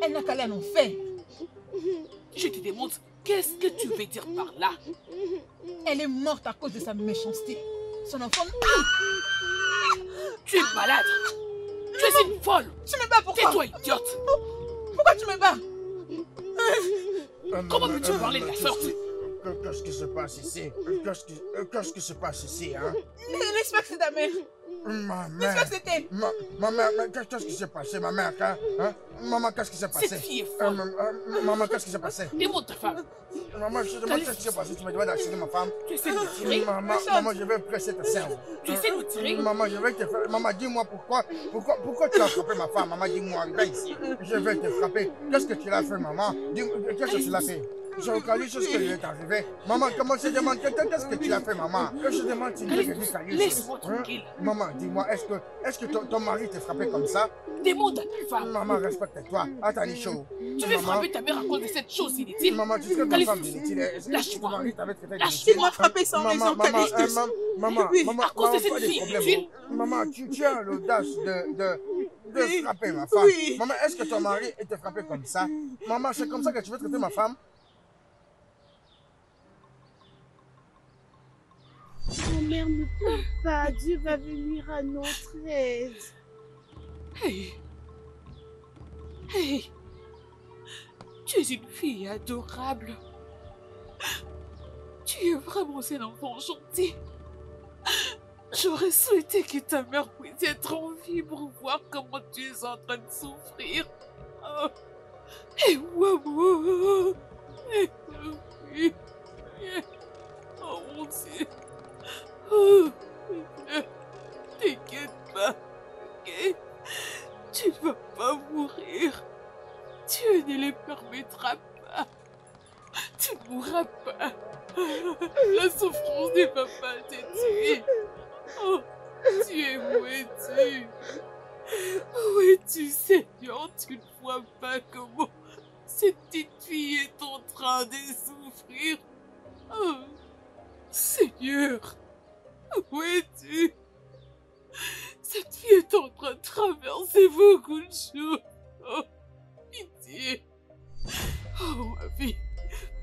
S1: Elle n'a qu'à aller en enfer.
S5: Je te demande, qu'est-ce que tu veux dire par là?
S1: Elle est morte à cause de sa méchanceté. Son enfant...
S5: Tu es malade. Tu es une folle.
S1: Tu me bats pourquoi?
S5: Tais-toi, idiote.
S1: Pourquoi tu me bats?
S5: Comment peux-tu parler de la sorte?
S2: Qu'est-ce qui se passe ici? Qu'est-ce qui se passe ici, hein?
S1: N'espère que c'est ta mère.
S2: Ma
S1: N'espère
S2: mère.
S1: que c'était...
S2: Ma mère, mais qu'est-ce qui s'est passé, ma mère, hein? Maman, qu'est-ce qui s'est passé?
S5: Cette fille est folle.
S2: Maman, qu'est-ce qui s'est passé?
S5: Demande ta femme.
S2: Maman, je te demande qu'est-ce qui s'est passé. Tu me demandes d'actionner ma femme.
S5: Tu essaies de me tirer?
S2: Maman, je vais presser ta cerveau.
S5: Tu essaies de me tirer?
S2: Maman, je vais te faire... Maman, dis-moi pourquoi tu as frappé ma femme. Maman, dis-moi, viens ici. Je vais te frapper. Qu'est-ce que tu l'as fait, maman? Qu'est-ce que tu l'as fait? Je reconnais ce qui est arrivé. Maman, comment je demande qu'est-ce que tu as fait, maman? Que je demande, tu me dis Kalisto.
S5: Laisse-moi tranquille.
S2: Maman, dis-moi, est-ce que ton mari t'a frappé comme ça?
S5: Demande à ta femme.
S2: Maman, respecte-toi. Attends, les choses.
S5: Tu veux frapper ta mère à cause de cette chose inutile?
S2: Maman, tu sais que ta femme inutile. Est-ce que ton
S5: Lâche-moi.
S2: mari t'avait traité
S5: Lâche-moi.
S1: Il m'a frappé sans raison, Calistus.
S2: Maman,
S1: Oui,
S2: maman,
S5: à cause de cette
S2: pas
S5: fille
S2: problèmes.
S5: inutile.
S2: Maman, tu as l'audace de
S1: Oui.
S2: frapper ma femme.
S1: Oui.
S2: Maman, est-ce que ton mari était frappé comme ça? Maman, c'est comme ça que tu veux traiter ma femme?
S3: Ma mère ne pleure pas. Dieu va venir à notre aide.
S5: Hey. Hey. Tu es une fille adorable. Tu es vraiment un enfant gentil. J'aurais souhaité que ta mère puisse être en vie pour voir comment tu es en train de souffrir. Oh. Et waouh. Oh mon Dieu. Oh. T'inquiète pas. Ok? Tu ne vas pas mourir. Dieu ne le permettra pas. Tu ne mourras pas. La souffrance ne va pas te tuer. Oh, Dieu, où es-tu? Où es-tu, Seigneur? Tu ne vois pas comment cette petite fille est en train de souffrir. Oh, Seigneur, où es-tu? Cette fille est en train de traverser beaucoup de choses. Oh, pitié. Oh, ma vie,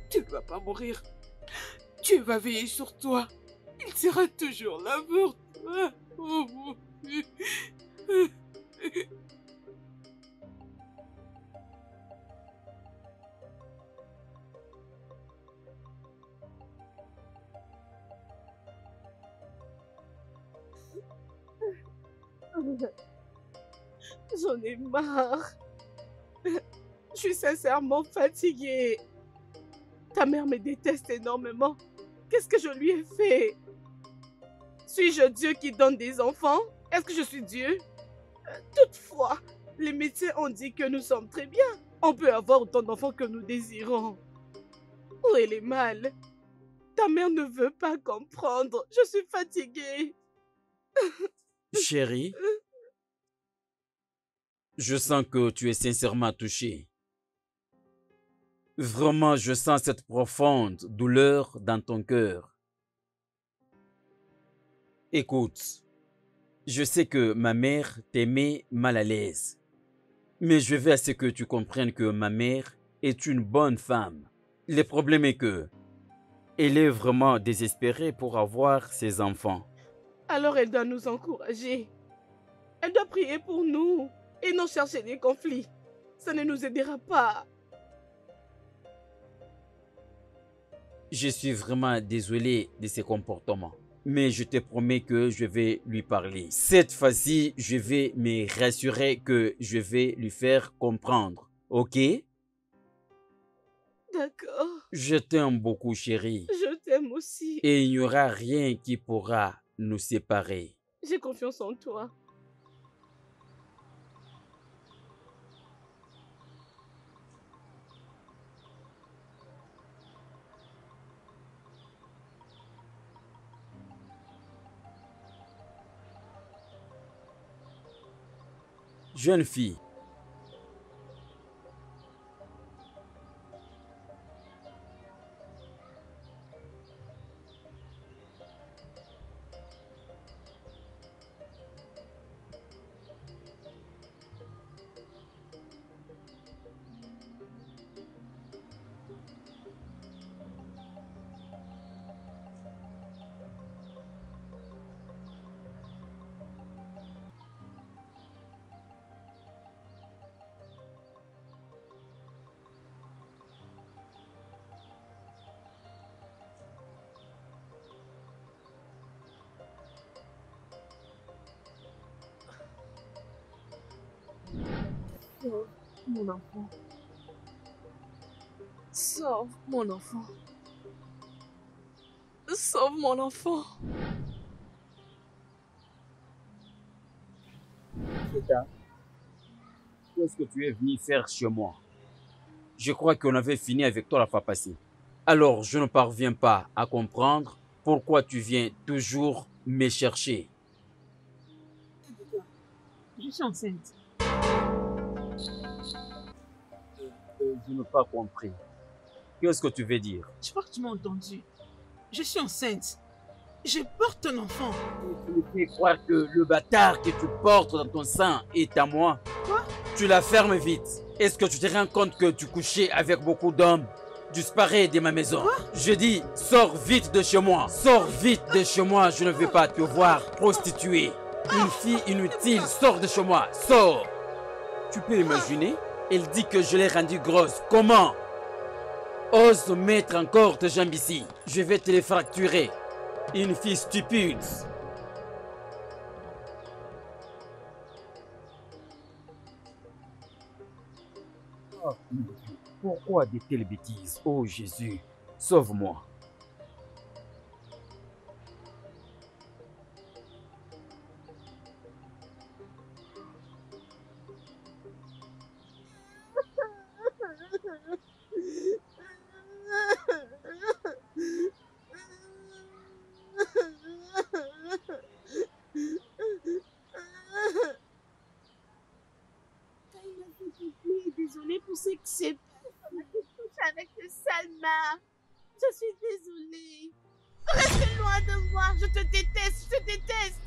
S5: tu ne vas pas mourir. Dieu va veiller sur toi. Il sera toujours là pour toi. Oh, mon Dieu.
S3: J'en ai marre. Je suis sincèrement fatiguée. Ta mère me déteste énormément. Qu'est-ce que je lui ai fait? Suis-je Dieu qui donne des enfants? Est-ce que je suis Dieu? Toutefois, les médecins ont dit que nous sommes très bien. On peut avoir autant d'enfants que nous désirons. Où est le mal? Ta mère ne veut pas comprendre. Je suis fatiguée.
S6: Chérie, je sens que tu es sincèrement touchée. Vraiment, je sens cette profonde douleur dans ton cœur. Écoute, je sais que ma mère t'aimait mal à l'aise, mais je veux à ce que tu comprennes que ma mère est une bonne femme. Le problème est que elle est vraiment désespérée pour avoir ses enfants.
S3: Alors elle doit nous encourager. Elle doit prier pour nous et non chercher des conflits. Ça ne nous aidera pas.
S6: Je suis vraiment désolé de ses comportements. Mais je te promets que je vais lui parler. Cette fois-ci, je vais me rassurer que je vais lui faire comprendre. Ok?
S3: D'accord.
S6: Je t'aime beaucoup, chérie.
S3: Je t'aime aussi.
S6: Et il n'y aura rien qui pourra nous séparer.
S3: J'ai confiance en toi.
S6: Jeune fille,
S3: Sauve mon enfant. Sauve mon enfant. Sauve mon enfant.
S6: qu'est-ce que tu es venu faire chez moi? Je crois qu'on avait fini avec toi la fois passée. Alors, je ne parviens pas à comprendre pourquoi tu viens toujours me chercher.
S1: Je suis enceinte.
S6: Je n'ai pas compris. Qu'est-ce que tu veux dire?
S1: Je crois que tu m'as entendu. Je suis enceinte. Je porte un enfant.
S6: Tu me fais croire que le bâtard que tu portes dans ton sein est à moi.
S1: Quoi?
S6: Tu la fermes vite. Est-ce que tu te rends compte que tu couchais avec beaucoup d'hommes? Disparais de ma maison.
S1: Quoi?
S6: Je dis, sors vite de chez moi. Sors vite de chez moi. Je ne veux pas te voir prostituée. Une fille inutile, sors de chez moi. Sors. Tu peux imaginer? Elle dit que je l'ai rendue grosse. Comment? Ose mettre encore tes jambes ici. Je vais te les fracturer. Une fille stupide. Oh, mon Dieu. Pourquoi de telles bêtises? Oh Jésus, sauve-moi.
S3: Désolée pour ce que c'est pas. Je touche avec le sale main. Je suis désolée. Reste loin de moi. Je te déteste. Je te déteste.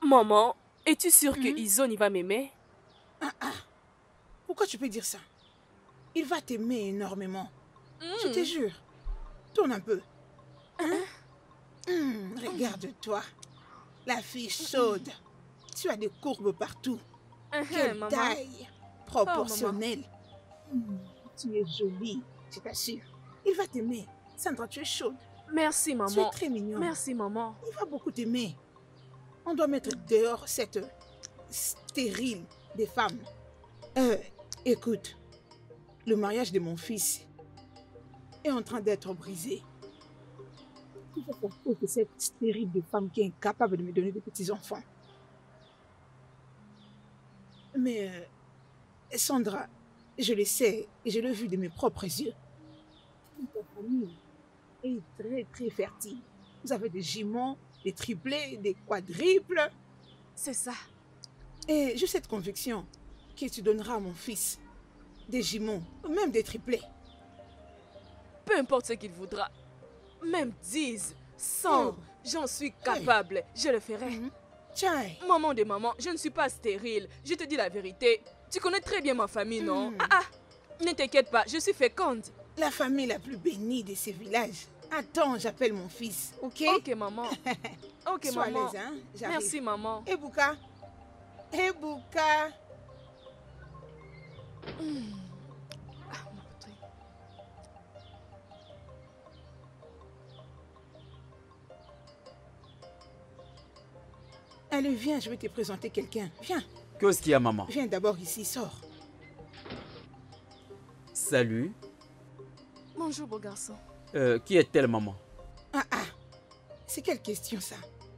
S4: Maman, es-tu sûre que Izone va m'aimer?
S1: Pourquoi tu peux dire ça? Il va t'aimer énormément. Je te jure. Tourne un peu. Regarde-toi. La fille chaude. Tu as des courbes partout. Quelle
S4: Maman.
S1: taille proportionnelle. Tu es jolie, je t'assure. Il va t'aimer. Sandra, tu es chaude.
S4: Merci,
S1: Tu es
S4: maman.
S1: très mignonne.
S4: Merci, maman.
S1: Il va beaucoup t'aimer. On doit mettre dehors cette stérile des femmes. Écoute, le mariage de mon fils est en train d'être brisé. Tout ça pour cause de cette stérile de femme qui est incapable de me donner des petits-enfants. Mais Sandra, je le sais et je l'ai vu de mes propres yeux. famille est très, très fertile. Vous avez des jumeaux, des triplés, des quadruples.
S4: C'est ça.
S1: Et j'ai cette conviction que tu donneras à mon fils des jumeaux, même des triplés.
S4: Peu importe ce qu'il voudra. Même 10, 100,
S1: Oh.
S4: j'en suis capable. Je le ferai.
S1: Tiens,
S4: Maman de maman, je ne suis pas stérile. Je te dis la vérité. Tu connais très bien ma famille, non? Ne t'inquiète pas, je suis féconde.
S1: la famille la plus bénie de ces villages. Attends, j'appelle mon fils, ok?
S4: Ok, maman. Ok,
S1: Sois à
S4: maman.
S1: l'aise, hein? J'arrive.
S4: Merci, maman.
S1: Ebuka. Ebuka. Allez, viens, je vais te présenter quelqu'un. Viens,
S6: Qu'est-ce qu'il y a, maman?
S1: viens d'abord ici, sors.
S6: Salut.
S4: Bonjour, beau garçon.
S6: Qui est-elle, maman?
S1: C'est quelle question ça?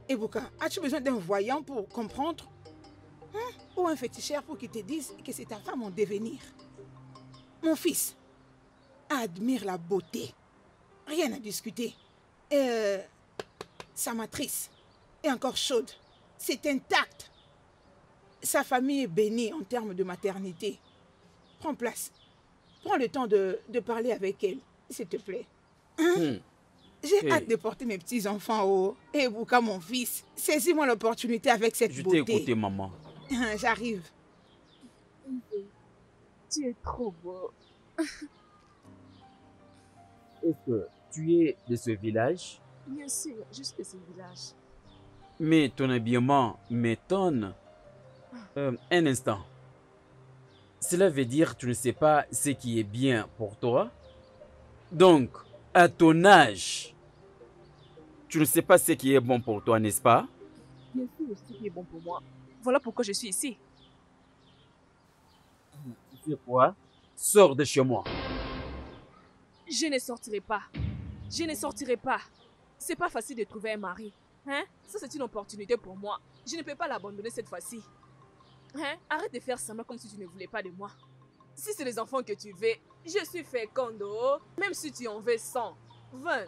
S1: Ebuka, as-tu besoin d'un voyant pour comprendre? Ou un féticheur pour qu'il te dise que c'est ta femme en devenir? Mon fils, admire la beauté. Rien à discuter. Sa matrice est encore chaude. C'est intact. Sa famille est bénie en termes de maternité. Prends place. Prends le temps de parler avec elle, s'il te plaît. J'ai hâte de porter mes petits-enfants au Ebuka, mon fils. Saisis-moi l'opportunité avec cette
S6: Je
S1: beauté.
S6: t'ai écouté, maman.
S1: J'arrive.
S4: Tu es trop beau.
S6: Est-ce que tu es de ce village?
S4: Bien sûr, juste de ce village.
S6: Mais ton habillement m'étonne. Un instant. Cela veut dire que tu ne sais pas ce qui est bien pour toi? Donc, à ton âge, tu ne sais pas ce qui est bon pour toi, n'est-ce pas?
S4: Bien sûr, ce qui est bon pour moi. Voilà pourquoi je suis ici.
S6: Tu sais quoi? Sors de chez moi.
S4: Je ne sortirai pas. Je ne sortirai pas. C'est pas facile de trouver un mari. Hein? Ça, c'est une opportunité pour moi. Je ne peux pas l'abandonner cette fois-ci. Hein? Arrête de faire semblant comme si tu ne voulais pas de moi. Si c'est les enfants que tu veux, je suis féconde. Oh. Même si tu en veux 100, 20.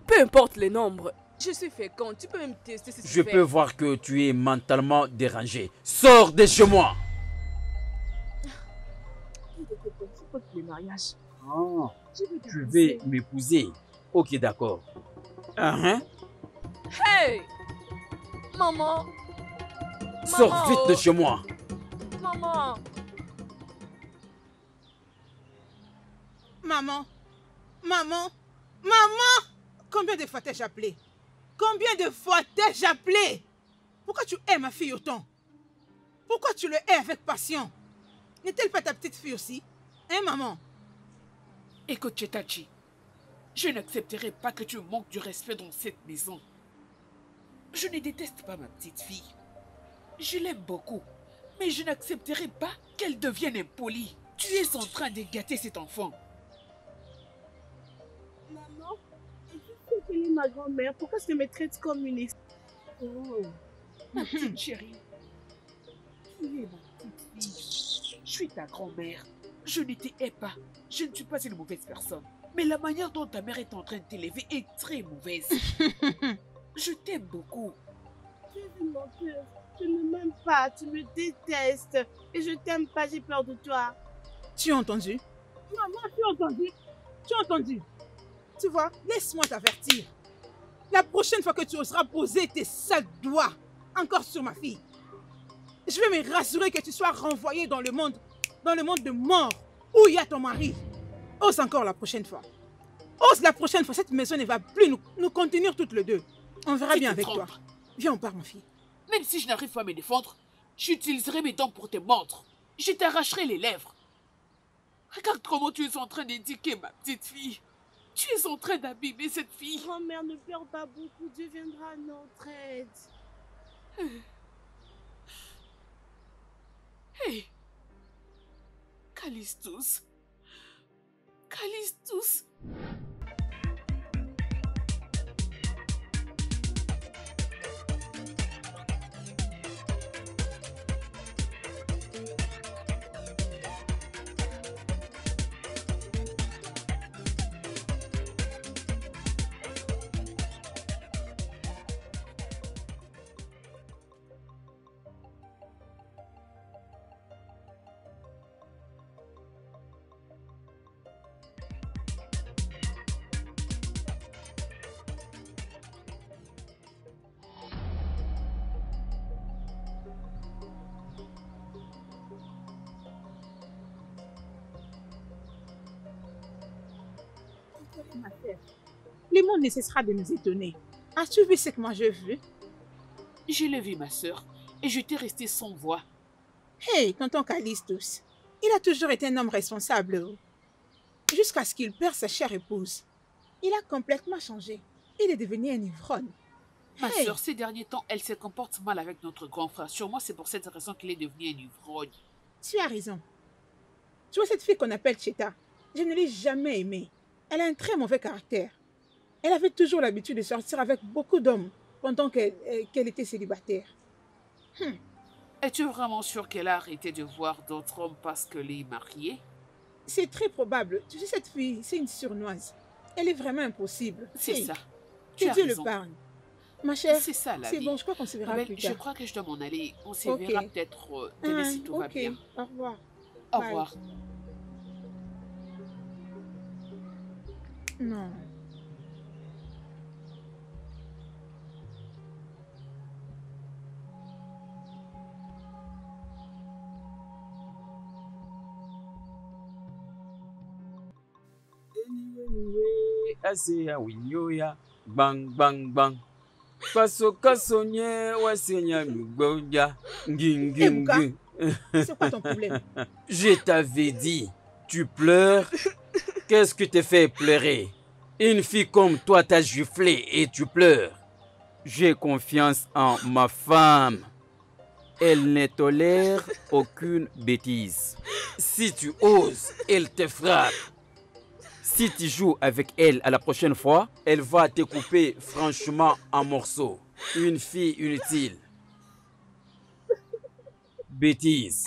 S4: Peu importe le nombre. Je suis féconde. Tu peux même tester si
S6: Je
S4: tu
S6: peux voir que tu es mentalement dérangé. Sors de chez moi.
S4: Le mariage.
S6: Ah,
S4: Je
S6: tu veux m'épouser. Ok, d'accord.
S4: Hey! Maman!
S6: Sors
S4: Maman,
S6: vite de chez moi.
S4: Maman!
S1: Maman, maman, maman! Combien de fois t'ai-je appelé? Combien de fois t'ai-je appelé? Pourquoi tu hais ma fille autant? Pourquoi tu le hais avec passion? N'est-elle pas ta petite fille aussi? Hein, maman?
S5: Écoute, Chetachi, je n'accepterai pas que tu manques du respect dans cette maison. Je ne déteste pas ma petite fille. Je l'aime beaucoup, mais je n'accepterai pas qu'elle devienne impolie. Tu es en train de gâter cet enfant.
S3: Maman, je sais qu'elle est ma grand-mère. Pourquoi tu me traites comme une
S5: Oh, ma petite chérie. Tu es ma petite fille. Je suis ta grand-mère. Je ne te hais pas. Je ne suis pas une mauvaise personne. Mais la manière dont ta mère est en train de t'élever est très mauvaise. Je t'aime beaucoup.
S3: Tu es une menteuse. Tu ne m'aimes pas. Tu me détestes. Et je t'aime pas. J'ai peur de toi.
S1: Tu as entendu?
S3: Maman, tu as entendu?
S1: Tu as entendu? Tu vois, laisse-moi t'avertir. La prochaine fois que tu oseras poser tes sales doigts encore sur ma fille, je vais me rassurer que tu sois renvoyé dans le monde de mort, où il y a ton mari. Ose encore la prochaine fois. Ose la prochaine fois, cette maison ne va plus nous contenir toutes les deux. On verra
S5: Tu
S1: bien
S5: te
S1: avec
S5: trompes.
S1: toi. Viens, on part, ma fille.
S5: Même si je n'arrive pas à me défendre, j'utiliserai mes dents pour te mordre. Je t'arracherai les lèvres. Regarde comment tu es en train d'éduquer ma petite fille. Tu es en train d'abîmer cette fille.
S3: Grand-mère, ne pleure pas beaucoup. Dieu viendra à notre aide.
S5: Hé, Callistus. Callistus.
S1: Ma sœur, le monde ne cessera de nous étonner. As-tu vu ce que moi j'ai vu?
S5: Je l'ai vu, ma sœur, et je t'ai resté sans voix.
S1: Hey, tonton Callistus, il a toujours été un homme responsable. Jusqu'à ce qu'il perde sa chère épouse. Il a complètement changé. Il est devenu un ivrogne.
S5: Ma sœur, ces derniers temps, elle se comporte mal avec notre grand frère. Sûrement, c'est pour cette raison qu'il est devenu un ivrogne.
S1: Tu as raison. Tu vois cette fille qu'on appelle Cheta, je ne l'ai jamais aimée. Elle a un très mauvais caractère. Elle avait toujours l'habitude de sortir avec beaucoup d'hommes pendant qu'elle était célibataire.
S5: Es-tu vraiment sûr qu'elle a arrêté de voir d'autres hommes parce qu'elle est mariée?
S1: C'est très probable. Tu sais, cette fille, c'est une sournoise. Elle est vraiment impossible.
S5: C'est
S1: Hey,
S5: ça. Tu
S1: Que
S5: as
S1: Dieu le
S5: raison.
S1: parle. Ma chère,
S5: C'est ça, la
S1: c'est
S5: vie.
S1: bon, je crois qu'on se verra
S5: Mais
S1: plus
S5: je
S1: tard.
S5: crois que je dois m'en aller. On se
S1: Ok.
S5: verra peut-être demain si tout va
S1: Ok,
S5: bien.
S1: au revoir.
S5: Au
S1: Bye.
S5: revoir.
S1: Non.
S6: Aseya winyoya, bang bang bang. Paso kasonye wasenya mugboya, nging
S1: Eh,
S6: nging
S1: Bouka,
S6: nging.
S1: c'est quoi ton problème?
S6: Je t'avais dit, tu pleures? Qu'est-ce qui te fait pleurer? Une fille comme toi t'a giflé et tu pleures. J'ai confiance en ma femme. Elle ne tolère aucune bêtise. Si tu oses, elle te frappe. Si tu joues avec elle à la prochaine fois, elle va te couper franchement en morceaux. Une fille inutile. Bêtise.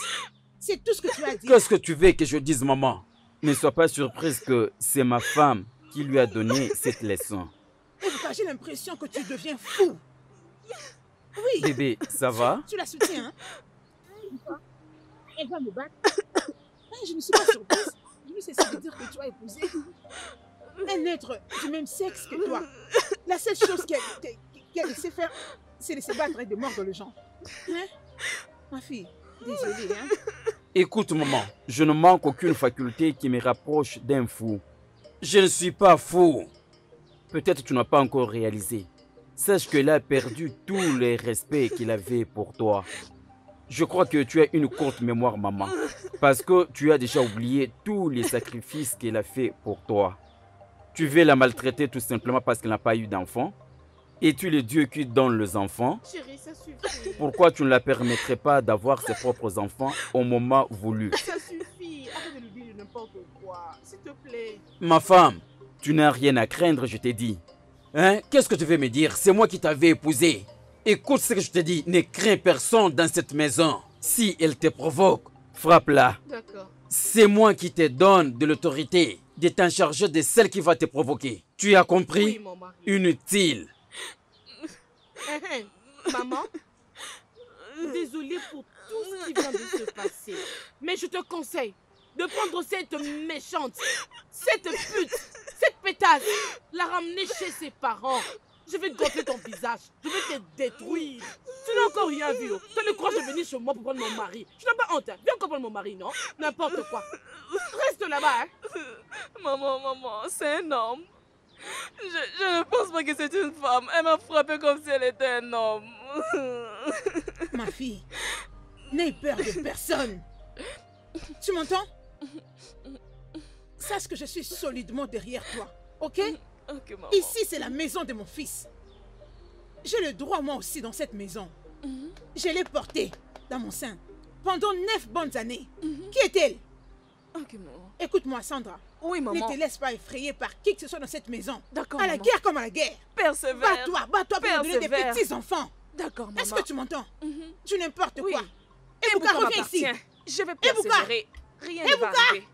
S1: C'est tout ce que tu as dit.
S6: Qu'est-ce que tu veux que je dise, maman? Ne sois pas surprise que c'est ma femme qui lui a donné cette leçon.
S1: Eh, Bouka, j'ai l'impression que tu deviens fou. Oui,
S6: Bébé, ça va?
S1: tu la soutiens, hein? Elle va me battre. Eh, je ne suis pas surprise. Je veux cesser de dire que tu as épousé un être du même sexe que toi. La seule chose qu'elle sait faire, c'est de se battre et de mordre les gens. Hein? Ma fille, désolée, hein?
S6: Écoute, maman, je ne manque aucune faculté qui me rapproche d'un fou. Je ne suis pas fou. Peut-être tu n'as pas encore réalisé. Sache qu'elle a perdu tout le respect qu'il avait pour toi. Je crois que tu as une courte mémoire, maman. Parce que tu as déjà oublié tous les sacrifices qu'elle a fait pour toi. Tu veux la maltraiter tout simplement parce qu'elle n'a pas eu d'enfant. Es-tu le Dieu qui donne les enfants?
S3: Chérie, ça suffit.
S6: Pourquoi tu ne la permettrais pas d'avoir ses propres enfants au moment voulu?
S3: Ça suffit. Arrête de lui dire n'importe quoi. S'il te plaît.
S6: Ma femme, tu n'as rien à craindre, je t'ai dit. Hein? Qu'est-ce que tu veux me dire? C'est moi qui t'avais épousé. Écoute ce que je te dis, ne crains personne dans cette maison. Si elle te provoque, frappe-la.
S3: D'accord.
S6: C'est moi qui te donne de l'autorité de t'en charger de celle qui va te provoquer. Tu as compris?
S3: Oui, mon mari.
S6: Inutile.
S3: Maman, désolée pour tout ce qui vient de se passer. Mais je te conseille de prendre cette méchante, cette pute, cette pétasse, la ramener chez ses parents. Je vais te gonfler ton visage. Je vais te détruire. Tu n'as encore rien vu. Tu as le courage de venir chez moi pour prendre mon mari. Tu n'as pas honte. Hein? Viens encore prendre mon mari, non? N'importe quoi. Reste là-bas. Hein?
S4: Maman, c'est un homme. Je ne pense pas que c'est une femme. Elle m'a frappé comme si elle était un homme.
S1: Ma fille, n'aie peur de personne. Tu m'entends? Sache que je suis solidement derrière toi, ok?
S4: Ok, maman.
S1: Ici, c'est la maison de mon fils. J'ai le droit, moi aussi, dans cette maison. Je l'ai portée dans mon sein pendant 9 bonnes années. Qui est-elle?
S4: Ok, maman.
S1: Écoute-moi, Sandra.
S4: Oui,
S1: Ne
S4: maman.
S1: te laisse pas effrayer par qui que ce soit dans cette maison.
S4: D'accord,
S1: À la
S4: maman.
S1: guerre comme à la guerre.
S4: Persévère.
S1: Bats-toi pour me donner des
S4: Persévère.
S1: petits-enfants.
S4: D'accord, maman.
S1: Est-ce que tu m'entends? Tu n'importe
S4: Oui.
S1: quoi.
S4: Et
S1: Bouka, reviens ici.
S4: Je vais
S1: Bouka.
S4: persévérer. Rien ne va arriver.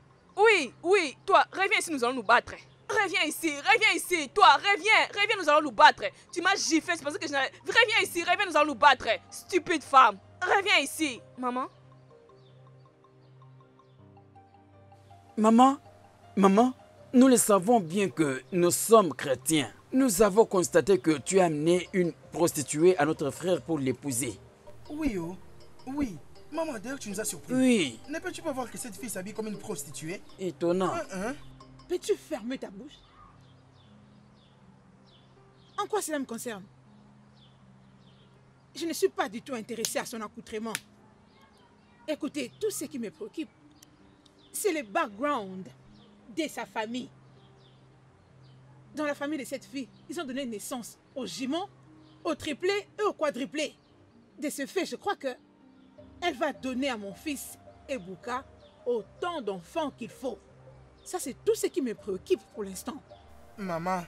S4: Oui, toi, reviens ici, nous allons nous battre. Reviens ici, toi, reviens, nous allons nous battre. Tu m'as giflé, c'est parce que je n'avais... Reviens ici, nous allons nous battre. Stupide femme, reviens ici. Maman?
S6: Maman, nous le savons bien que nous sommes chrétiens. Nous avons constaté que tu as amené une prostituée à notre frère pour l'épouser.
S2: Oui, oh. Oui. Maman, d'ailleurs, tu nous as surpris.
S6: Oui,
S2: Ne peux-tu pas voir que cette fille s'habille comme une prostituée?
S6: étonnant.
S2: Hein?
S1: Peux-tu fermer ta bouche? En quoi cela me concerne? Je ne suis pas du tout intéressée à son accoutrement. Écoutez, tout ce qui me préoccupe, c'est le background de sa famille. Dans la famille de cette fille, ils ont donné naissance aux jumeaux, aux triplés et aux quadruplés. De ce fait, je crois que elle va donner à mon fils Ebuka autant d'enfants qu'il faut. Ça, c'est tout ce qui me préoccupe pour l'instant.
S2: Maman,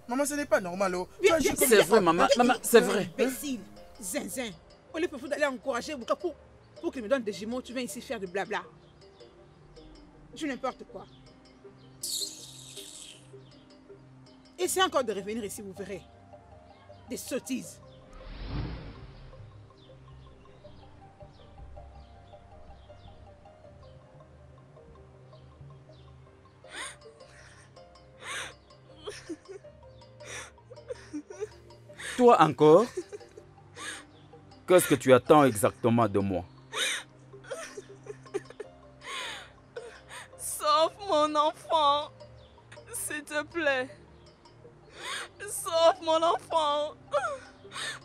S2: ce n'est pas normal. Oh.
S6: C'est vrai, maman, c'est vrai.
S1: Imbécile, zinzin. Au lieu d'aller encourager Ebuka pour qu'il me donne des jumeaux, tu viens ici faire de blabla. Du n'importe quoi. Essayez encore de revenir ici, vous verrez. Des sottises.
S6: Toi encore? Qu'est-ce que tu attends exactement de moi?
S4: Sauve mon enfant, s'il te plaît. Sauve mon enfant.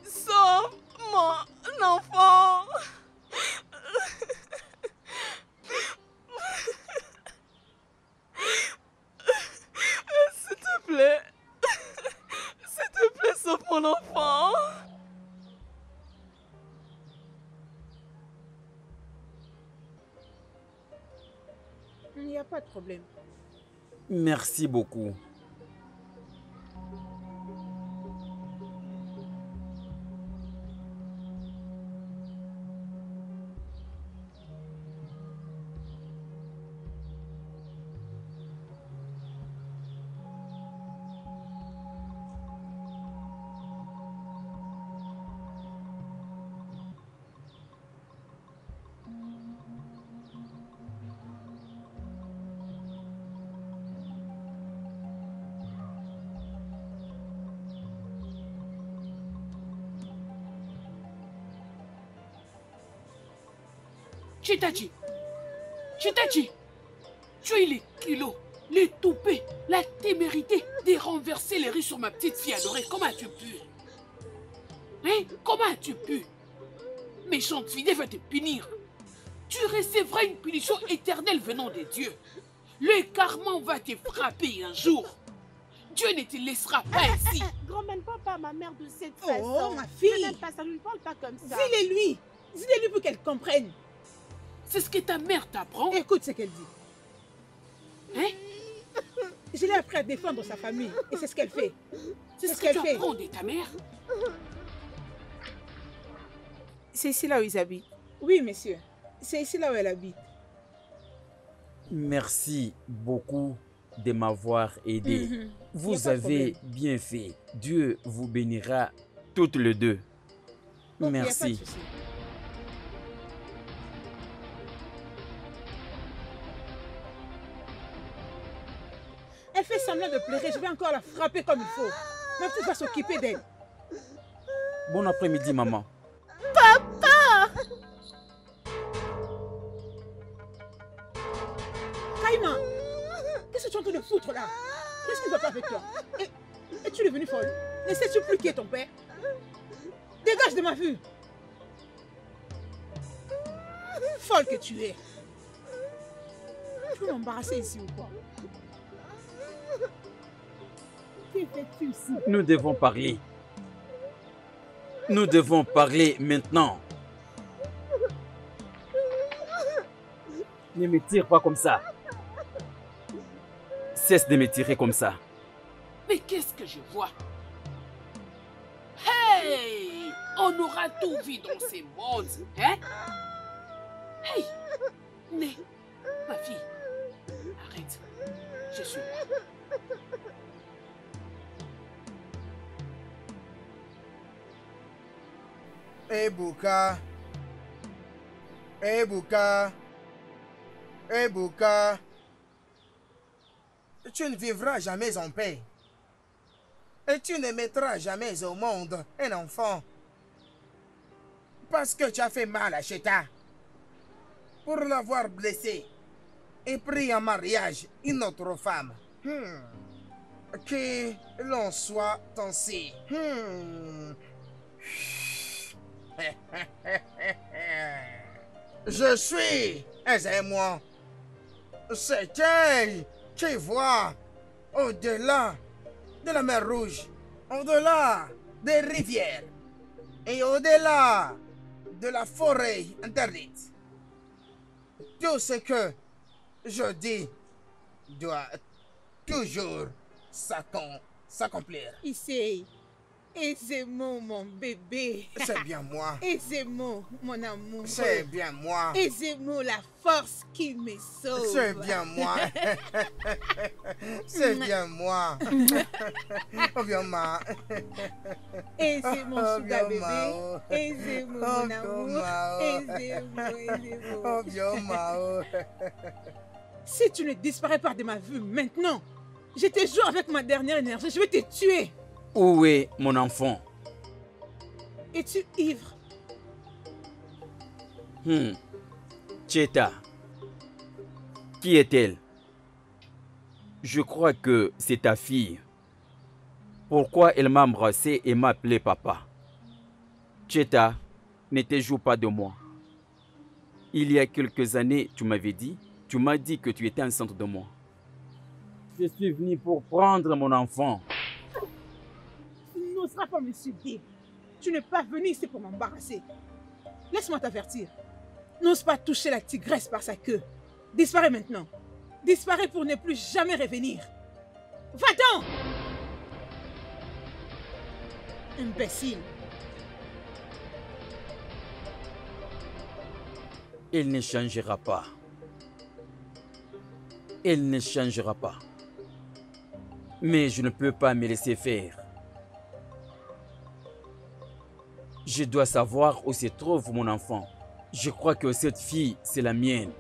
S4: Sauve mon enfant. S'il te plaît. S'il te plaît, sauve mon enfant.
S1: Il n'y a pas de problème.
S6: Merci beaucoup.
S5: Chitachi, tu as eu les kilos, les toupets, la témérité de renverser les riz sur ma petite fille adorée. Comment as-tu pu? Hein? Comment as-tu pu? Méchante fille, va te punir. Tu recevras une punition éternelle venant des dieux. Le karma va te frapper un jour. Dieu ne te laissera pas ici.
S3: Grand-mère, ne parle pas à ma mère de cette
S1: Oh,
S3: façon.
S1: ma fille.
S3: Je n'aime pas ça, je ne parle pas comme ça.
S1: Dis-le-lui. Dis-le-lui pour qu'elle comprenne.
S5: C'est ce que ta mère t'apprend.
S1: Écoute ce qu'elle dit.
S5: Hein?
S1: Je l'ai appris à défendre sa famille. Et c'est ce qu'elle fait.
S5: C'est ce que
S1: qu'elle
S5: tu
S1: fait.
S5: apprends de ta mère.
S1: C'est ici là où ils habitent. Oui, monsieur. C'est ici là où elle habite.
S6: Merci beaucoup de m'avoir aidé. Vous avez bien fait. Dieu vous bénira toutes les deux.
S1: Ok,
S6: Merci.
S1: y a pas de souci. Elle fait semblant de pleurer. Je vais encore la frapper comme il faut. Même tu vas s'occuper d'elle.
S6: Bon après-midi, maman.
S1: Caïman, qu'est-ce que tu es en train de foutre là? Qu'est-ce qui ne va pas avec toi? Et tu es devenue folle? Ne sais-tu plus qui est ton père? Dégage de ma vue! Folle que tu es! Tu veux m'embarrasser ici ou quoi? Que fais-tu ici?
S6: Nous devons parler. Nous devons parler maintenant. Ne me tire pas comme ça. Cesse de me tirer comme ça.
S5: Mais qu'est-ce que je vois? Hey! On aura tout vu dans ces mondes, hein? Hey! Mais, ma fille, arrête. Je suis là.
S2: Ebuka. Ebuka. Ebuka. Tu ne vivras jamais en paix. Et tu ne mettras jamais au monde un enfant. Parce que tu as fait mal à Cheta. Pour l'avoir blessé. Et pris en mariage une autre femme. Que l'on soit ainsi. Je suis aisez-moi. C'est elle qui voit au-delà de la mer Rouge, au-delà des rivières et au-delà de la forêt interdite. Tout ce que je dis doit toujours s'accomplir.
S1: Issei, aisez-moi, mon bébé.
S2: C'est bien moi.
S1: Aisez-moi, mon amour.
S2: C'est bien moi.
S1: Aisez-moi, la force qui me sauve.
S2: C'est bien moi. C'est bien moi. Oh bien ma.
S1: Aisez-moi,
S2: Oh,
S1: sugar
S2: bien,
S1: bébé.
S2: Mao.
S1: Aisez-moi,
S2: Oh,
S1: mon
S2: bien,
S1: amour.
S2: Mao.
S1: Aisez-moi, aisez-moi.
S2: Oh bien ma.
S1: Si tu ne disparais pas de ma vue maintenant, je te jure avec ma dernière énergie, je vais te tuer.
S6: Où est mon enfant?
S1: Es-tu ivre?
S6: Cheta. Qui est-elle? Je crois que c'est ta fille. Pourquoi elle m'a embrassé et m'a appelé papa? Cheta, ne te joue pas de moi. Il y a quelques années, tu m'as dit que tu étais enceinte de moi. Je suis venu pour prendre mon enfant.
S1: Tu n'oseras pas me subir. Tu n'es pas venu ici pour m'embarrasser. Laisse-moi t'avertir. N'ose pas toucher la tigresse par sa queue. Disparais maintenant. Disparais pour ne plus jamais revenir. Va-t'en! Imbécile.
S6: Elle ne changera pas. Elle ne changera pas. Mais je ne peux pas me laisser faire. Je dois savoir où se trouve mon enfant. Je crois que cette fille, c'est la mienne.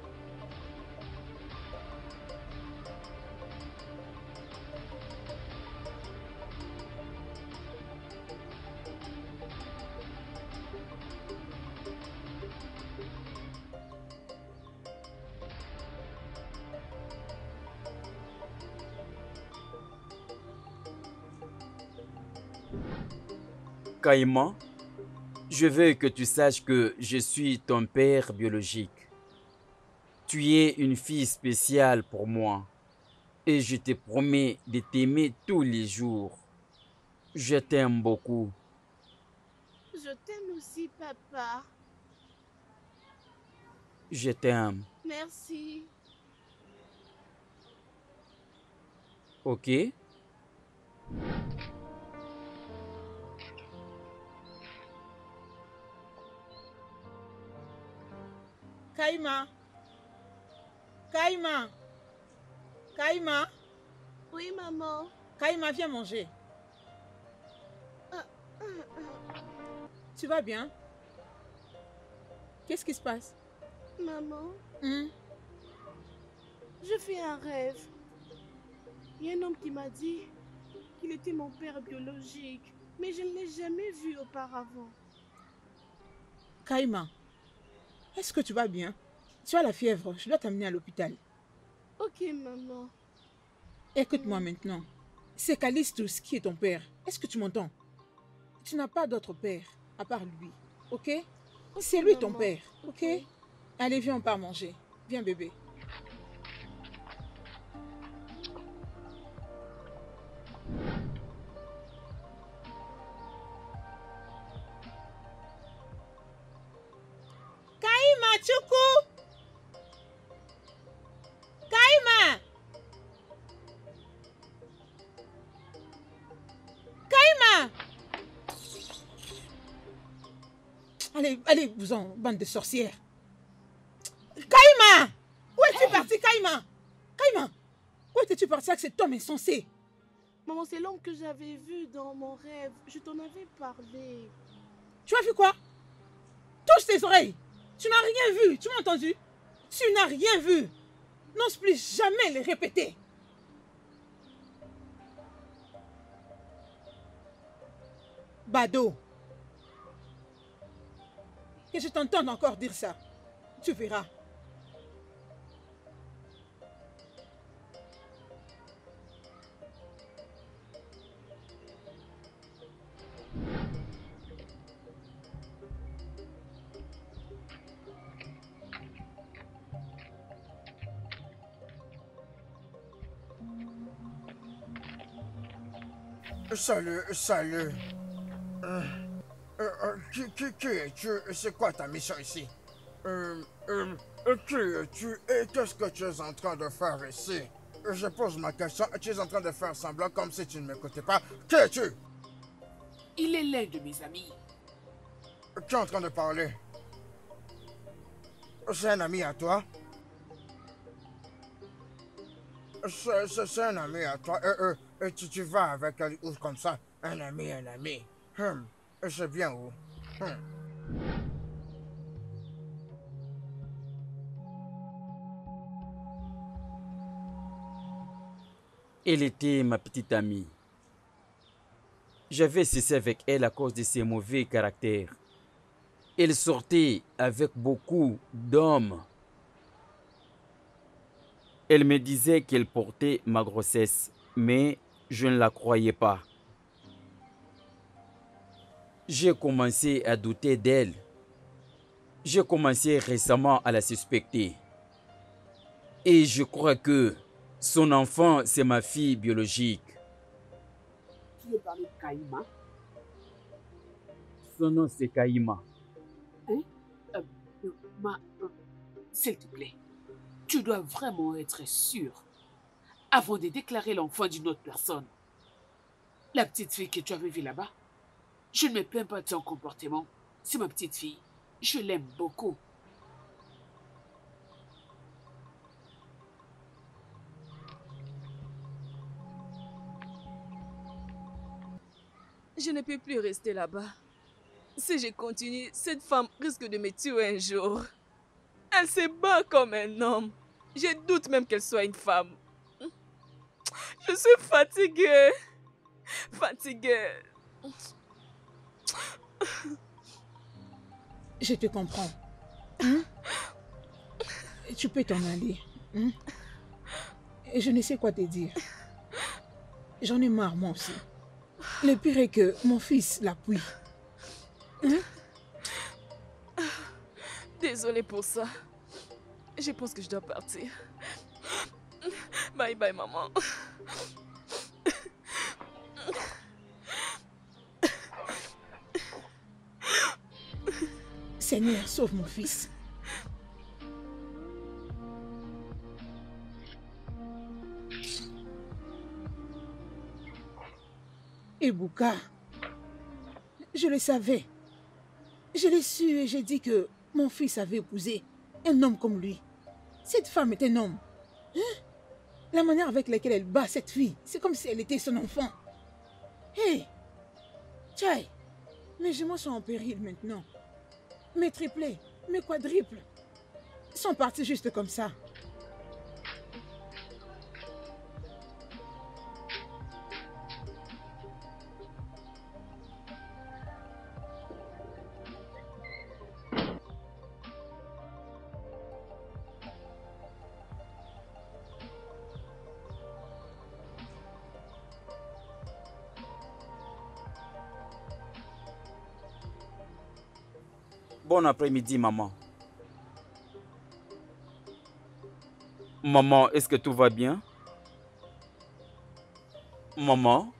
S6: Caïman, je veux que tu saches que je suis ton père biologique. Tu es une fille spéciale pour moi et je te promets de t'aimer tous les jours. Je t'aime beaucoup.
S3: Je t'aime aussi, papa.
S6: Je t'aime.
S3: Merci.
S6: Ok?
S1: Caïma. Caïma. Caïma.
S3: Oui, maman.
S1: Caïma, viens manger. Tu vas bien? Qu'est-ce qui se passe?
S3: Maman,
S1: Hmm?
S3: je fais un rêve. Il y a un homme qui m'a dit qu'il était mon père biologique, mais je ne l'ai jamais vu auparavant.
S1: Caïma, est-ce que tu vas bien? Tu as la fièvre, je dois t'amener à l'hôpital.
S3: Ok, maman.
S1: Écoute-moi maintenant. C'est Callistus qui est ton père. Est-ce que tu m'entends? Tu n'as pas d'autre père à part lui, ok? C'est lui ton
S3: maman.
S1: père, ok? Allez, viens, on part manger. Viens, bébé. Caïma, Tchoukou! Caïma! Caïma! Allez, allez-vous-en, bande de sorcières. Caïma! Où es-tu parti, Caïma? Caïma! Où étais-tu parti avec cet homme insensé?
S3: Maman, c'est l'homme que j'avais vu dans mon rêve. Je t'en avais parlé.
S1: Tu as vu quoi? Touche tes oreilles. Tu n'as rien vu, tu m'as entendu? Tu n'as rien vu. N'ose plus jamais le répéter. Bado. Que je t'entende encore dire ça. Tu verras.
S2: Salut, salut. Qui es-tu? C'est quoi ta mission ici? Qui es-tu et qu'est-ce que tu es en train de faire ici? Je pose ma question, tu es en train de faire semblant comme si tu ne m'écoutais pas. Qui es-tu?
S5: Il est l'un de mes amis.
S2: Qui est en train de parler? C'est un ami à toi? C'est un ami à toi. Tu vas avec elle où comme ça? Un ami, un ami. C'est bien où?
S6: Elle était ma petite amie. J'avais cessé avec elle à cause de ses mauvais caractères. Elle sortait avec beaucoup d'hommes. Elle me disait qu'elle portait ma grossesse, mais je ne la croyais pas. J'ai commencé à douter d'elle. J'ai commencé récemment à la suspecter. Et je crois que son enfant, c'est ma fille biologique.
S5: Tu veux parler de Kaïma?
S6: Son nom, c'est Kaïma.
S5: Hein? S'il te plaît, tu dois vraiment être sûr avant de déclarer l'enfant d'une autre personne. La petite fille que tu avais vue là-bas, je ne me plains pas de son comportement. C'est ma petite fille. Je l'aime beaucoup.
S4: Je ne peux plus rester là-bas. Si je continue, cette femme risque de me tuer un jour. Elle se bat comme un homme. Je doute même qu'elle soit une femme. Je suis fatiguée. Fatiguée.
S1: Je te comprends. Tu peux t'en aller. Et je ne sais quoi te dire. J'en ai marre, moi aussi. Le pire est que mon fils l'appuie.
S4: Désolée pour ça. Je pense que je dois partir. Bye bye, maman.
S1: Seigneur, sauve mon fils. Et Bouka, je le savais. Je l'ai su et j'ai dit que mon fils avait épousé un homme comme lui. Cette femme est un homme. La manière avec laquelle elle bat cette fille, c'est comme si elle était son enfant. Hé, Tchaï, mes jumeaux sont en péril maintenant. Mes triplés, mes quadruples sont partis juste comme ça.
S6: Bon après-midi, maman. Maman, est-ce que tout va bien? Maman?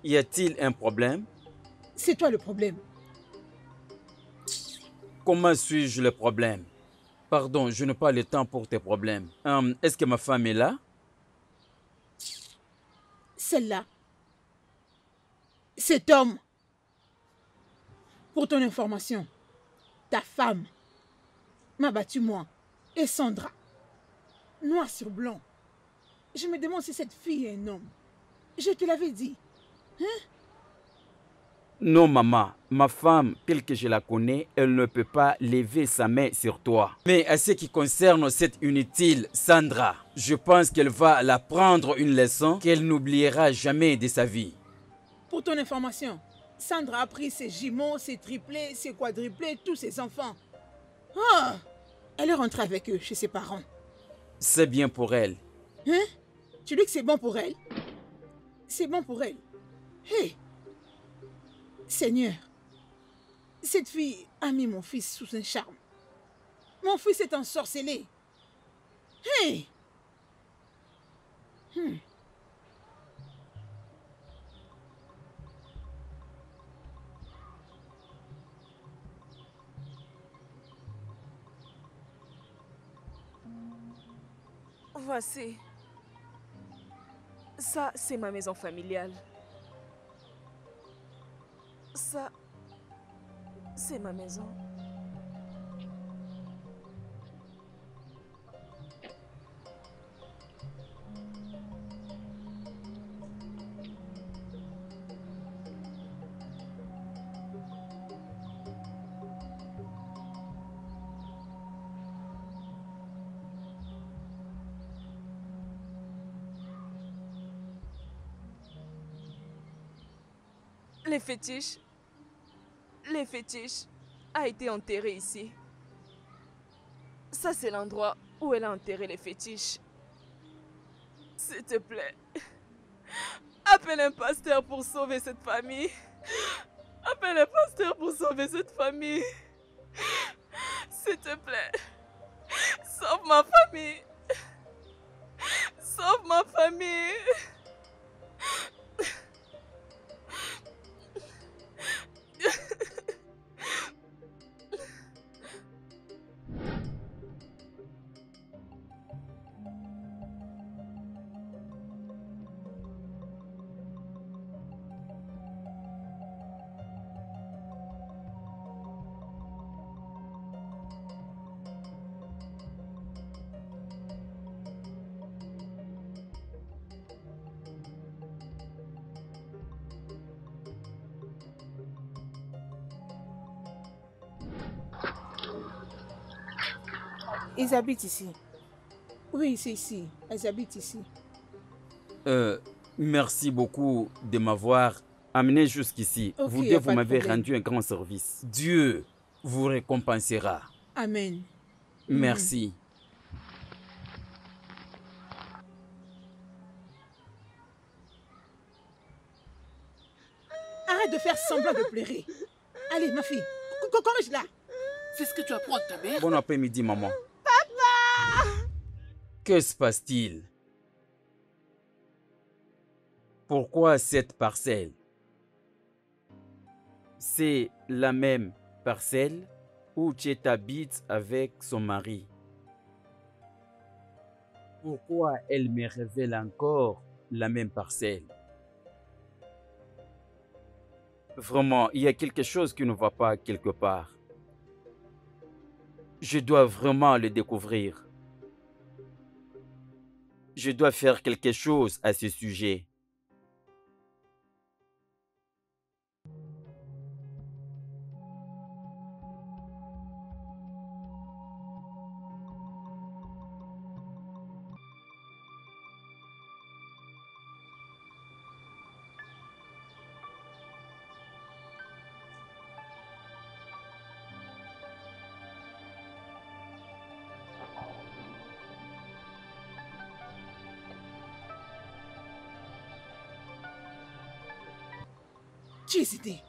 S6: Y a-t-il un problème?
S1: C'est toi le problème.
S6: Comment suis-je le problème? Pardon, je n'ai pas le temps pour tes problèmes. Est-ce que ma femme est là?
S1: Celle-là. Cet homme. Pour ton information, ta femme m'a battu moi et Sandra. Noir sur blanc. Je me demande si cette fille est un homme. Je te l'avais dit.
S6: Non, maman. Ma femme, telle que je la connais, elle ne peut pas lever sa main sur toi. Mais à ce qui concerne cette inutile Sandra, je pense qu'elle va l'apprendre une leçon qu'elle n'oubliera jamais de sa vie.
S1: Pour ton information, Sandra a pris ses jumeaux, ses triplés, ses quadruplés, tous ses enfants. Ah, elle est rentrée avec eux chez ses parents.
S6: C'est bien pour elle.
S1: Hein? Tu dis que c'est bon pour elle? C'est bon pour elle. Hé! Seigneur, cette fille a mis mon fils sous un charme. Mon fils est ensorcelé. Hé!
S4: Voici. Ça, c'est ma maison familiale. Ça, c'est ma maison. Les fétiches a été enterré ici. Ça, c'est l'endroit où elle a enterré les fétiches. S'il te plaît, appelle un pasteur pour sauver cette famille. Appelle un pasteur pour sauver cette famille. S'il te plaît, sauve ma famille. Sauve ma famille.
S1: Ils habitent ici. Oui, c'est ici. Ils habitent ici.
S6: Merci beaucoup de m'avoir amené jusqu'ici.
S1: Ok,
S6: Vous
S1: y a
S6: deux,
S1: pas
S6: vous
S1: de
S6: m'avez
S1: problème.
S6: rendu un grand service. Dieu vous récompensera.
S1: Amen.
S6: Merci.
S1: Arrête de faire semblant de pleurer. Allez, ma fille, corrige-la.
S5: C'est ce que tu apprends à ta mère?
S6: Bon après-midi, maman. Papa! Que se passe-t-il? Pourquoi cette parcelle? C'est la même parcelle où tu habites avec son mari. Pourquoi elle me révèle encore la même parcelle? Vraiment, il y a quelque chose qui ne va pas quelque part. Je dois vraiment le découvrir. Je dois faire quelque chose à ce sujet.
S1: Tu hésitais.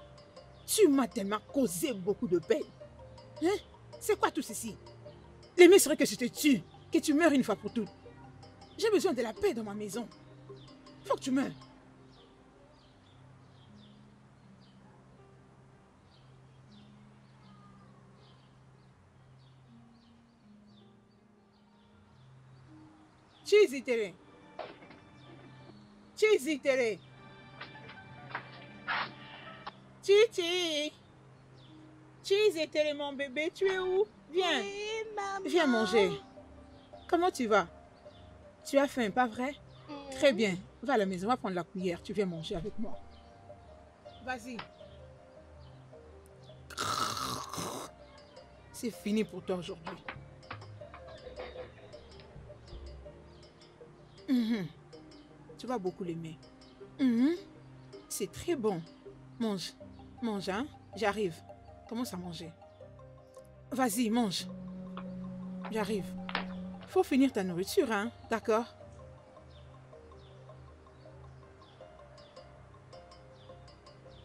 S1: Tu m'as tellement causé beaucoup de peine. Hein? C'est quoi tout ceci? Le mieux serait que je te tue, que tu meurs une fois pour toutes. J'ai besoin de la paix dans ma maison. Faut que tu meurs. Tu hésiterais. Tu hésiterais. Titi. Tu hésiterais, mon bébé. Tu es où? Viens.
S3: Oui, maman.
S1: Viens manger. Comment tu vas? Tu as faim, pas vrai? Très bien. Va à la maison, va prendre la cuillère. Tu viens manger avec moi. Vas-y. C'est fini pour toi aujourd'hui. Tu vas beaucoup l'aimer. C'est très bon. Mange. Mange, hein? J'arrive. Commence à manger. Vas-y, mange. J'arrive. Faut finir ta nourriture, hein? D'accord?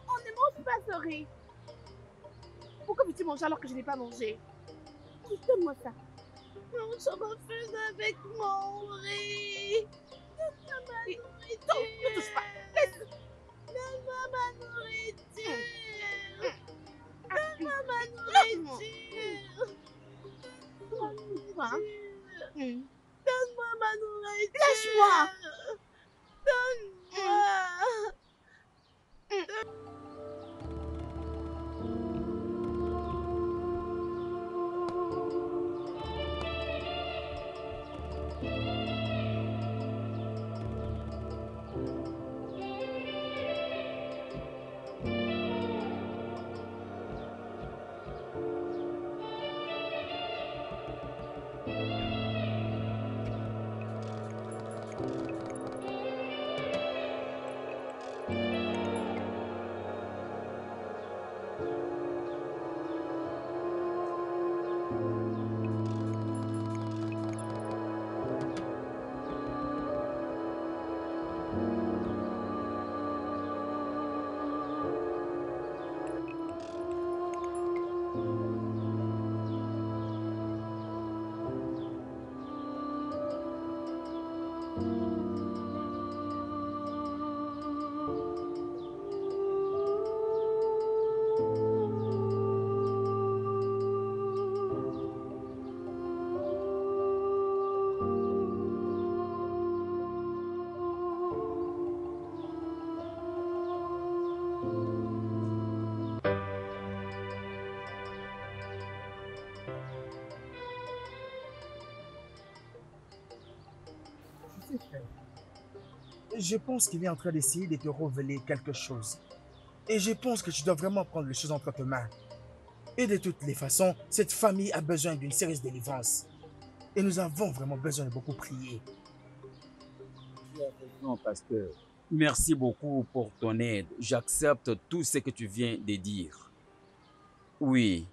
S3: On ne mange pas, Sorry. Pourquoi veux-tu manger alors que je n'ai pas mangé? Donne-moi ça. Non, je refuse avec mon riz. Donne-moi ma nourriture. Non, ne touche pas. Laisse. Donne-moi ma nourriture. Donne-moi ma nourriture. Donne-moi ma Lâche-moi.
S2: Je pense qu'il est en train d'essayer de te révéler quelque chose. Et je pense que tu dois vraiment prendre les choses entre tes mains. Et de toutes les façons, cette famille a besoin d'une sérieuse délivrance. Et nous avons vraiment besoin de beaucoup prier.
S6: Non, pasteur. Merci beaucoup pour ton aide. J'accepte tout ce que tu viens de dire. Oui.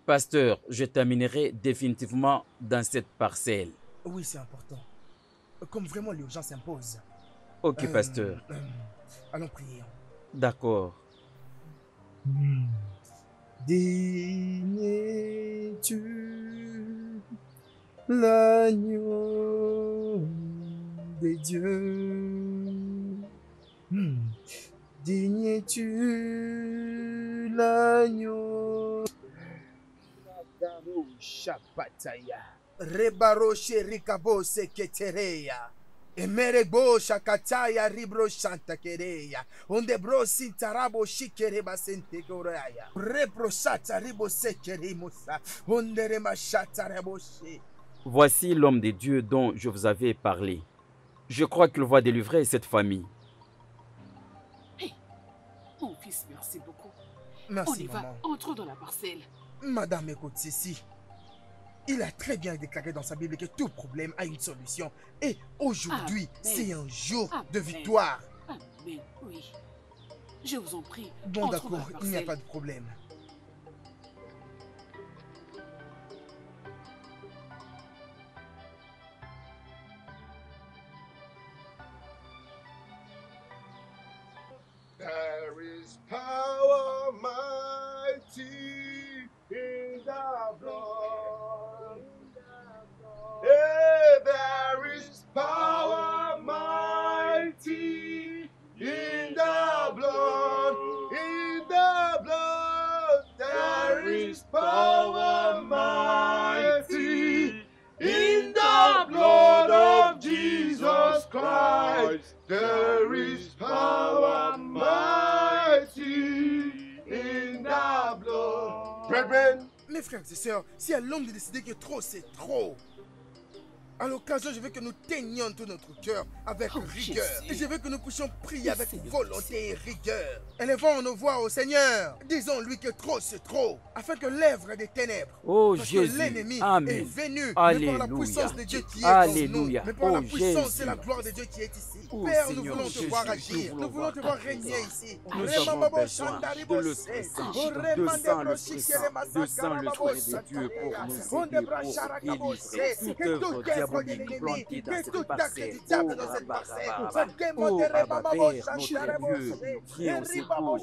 S6: Pasteur, je terminerai définitivement dans cette parcelle.
S2: Oui, c'est important. Comme vraiment l'urgence s'impose.
S6: Ok, pasteur.
S2: Allons prier.
S6: D'accord.
S2: Dignes-tu l'agneau de Dieu? Dignes-tu l'agneau? Chapataya. Rebaro sherikabo seketereya. Emerebo shakataya ribro shantakereya. Ondebro sintarabo shikereba sentekoraya. Repro shata ribo sekerimusa. Onderema shata reboshe.
S6: Voici l'homme de Dieu dont je vous avais parlé. Je crois qu'il va délivrer cette famille.
S5: Hey, mon fils, merci beaucoup.
S2: Merci,
S5: On y va,
S2: maman.
S5: entrons dans la parcelle.
S2: Madame, écoute ceci. Il a très bien déclaré dans sa Bible que tout problème a une solution. Et aujourd'hui, c'est un jour de victoire.
S5: Amen, oui. Je vous en prie.
S2: Bon,
S5: entrons dans la
S2: d'accord, il n'y a
S5: parcelle.
S2: pas de problème.
S7: There is power mighty in the blood. Hey, there is power mighty in the blood. In the blood, there is power mighty in the blood of Jesus Christ. There is power mighty in the blood. Brethren,
S2: Mes frères et sœurs, si à l'homme de décider que trop c'est trop, à l'occasion, je veux que nous teignions tout notre cœur avec rigueur.
S5: Jésus.
S2: Et je veux que nous puissions prier
S5: Oui,
S2: avec
S5: Seigneur,
S2: volonté et rigueur. Élevons nos voix au Seigneur. Disons-lui que trop c'est trop, afin que l'œuvre des ténèbres,
S6: Oh
S2: parce
S6: Jésus,
S2: que l'ennemi est
S6: Amen.
S2: venu, mais
S6: Alléluia.
S2: par la puissance de Dieu qui est en nous,
S6: Alléluia.
S2: mais par la
S6: Oh
S2: puissance
S6: Jésus.
S2: et la gloire de Dieu qui est ici.
S6: Oh
S2: Père,
S6: Seigneur
S2: nous voulons te
S6: Jésus,
S2: voir
S6: nous
S2: agir,
S6: voulons
S2: nous voulons te voir
S6: voir
S2: régner
S6: agir.
S2: ici.
S6: Nous avons besoin de l'Esprit Saint, de sang l'Esprit Saint, de sang l'Esprit de Dieu pour nous aider, pour délivrer toute œuvre diabolique plantée dans cette parcelle. Oh, Abba Père, notre Dieu, viens au secours,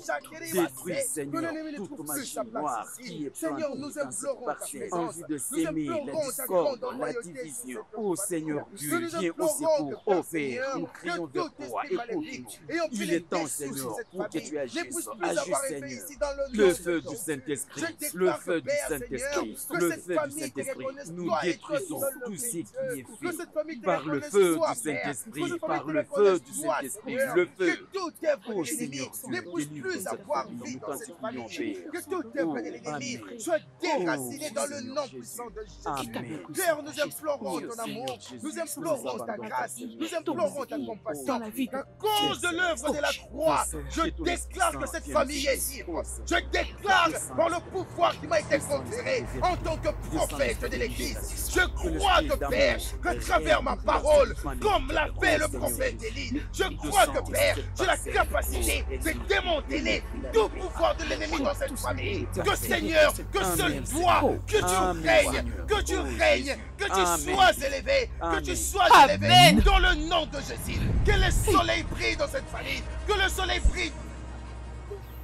S6: détruis, Seigneur, toute machine noire qui est
S2: Seigneur,
S6: plantée
S2: nous
S6: dans cette
S2: implorons ta
S6: parcelle, en
S2: présence.
S6: vue de
S2: Nous
S6: s'aimer la
S2: implorons ta
S6: discorde,
S2: grande
S6: la
S2: royauté
S6: division.
S2: sur cette
S6: Oh Seigneur
S2: Nous
S6: Dieu,
S2: nous
S6: viens au
S2: implorons
S6: secours,
S2: que,
S6: oh Père,
S2: Seigneur,
S6: nous crions
S2: que
S6: vers
S2: tout
S6: toi,
S2: esprit maléfique
S6: écoute-nous.
S2: ayant pu
S6: Il
S2: les
S6: est temps,
S2: déçus sur
S6: Seigneur,
S2: cette
S6: pour que
S2: famille,
S6: tu
S2: ne
S6: agisses.
S2: puisse plus
S6: Agis,
S2: avoir effet
S6: Seigneur.
S2: ici dans le
S6: Le
S2: nom de
S6: feu du
S2: Jésus.
S6: Saint-Esprit,
S2: Je
S6: le
S2: déclare
S6: feu
S2: que,
S6: du
S2: Père,
S6: Saint-Esprit,
S2: Seigneur, que
S6: le
S2: cette
S6: feu du
S2: famille te
S6: Saint-Esprit.
S2: reconnaisse
S6: Nous
S2: toi et toi
S6: détruisons
S2: seul le
S6: tout ce qui
S2: Créateur.
S6: est
S2: Que
S6: fait.
S2: cette famille te
S6: Par le
S2: reconnaisse
S6: feu
S2: toi,
S6: du
S2: Père.
S6: Saint-Esprit,
S2: Que cette famille
S6: par
S2: te
S6: le feu
S2: reconnaisse
S6: du
S2: toi,
S6: Saint-Esprit,
S2: Seigneur.
S6: le
S2: Que
S6: feu.
S2: toute œuvre
S6: Oh
S2: de l'ennemi
S6: Seigneur,
S2: ne puisse
S6: délivre
S2: plus
S6: cette
S2: avoir
S6: famille,
S2: vie
S6: nous
S2: dans
S6: t'en
S2: cette
S6: supplions,
S2: famille.
S6: Père.
S2: Que toute œuvre
S6: Oh,
S2: de l'ennemi
S6: Amen.
S2: soit déracinée
S6: Oh,
S2: dans le
S6: Seigneur
S2: nom
S6: Jésus.
S2: puissant de Jésus.
S6: Amen.
S2: Père, nous implorons
S6: Oh,
S2: ton amour,
S6: Seigneur Jésus,
S2: nous implorons ta grâce, nous
S3: dans
S2: implorons
S3: ma
S2: ta
S3: vie,
S2: compassion.
S3: dans la vie
S2: À cause de l'œuvre de la croix, je déclare que cette famille est libre. Je déclare par le pouvoir qui m'a été conféré en tant que prophète de l'Église. Je crois que Père, qu'à travers ma parole, comme l'a fait le prophète Élie, je crois que Père, j'ai la capacité de démanteler tout pouvoir de l'ennemi dans cette famille. Que Seigneur, que seul toi, que tu règnes, que tu règnes, que tu sois élevé, que tu sois élevé dans le nom de Jésus. Que le soleil brille dans cette famille, que le soleil brille.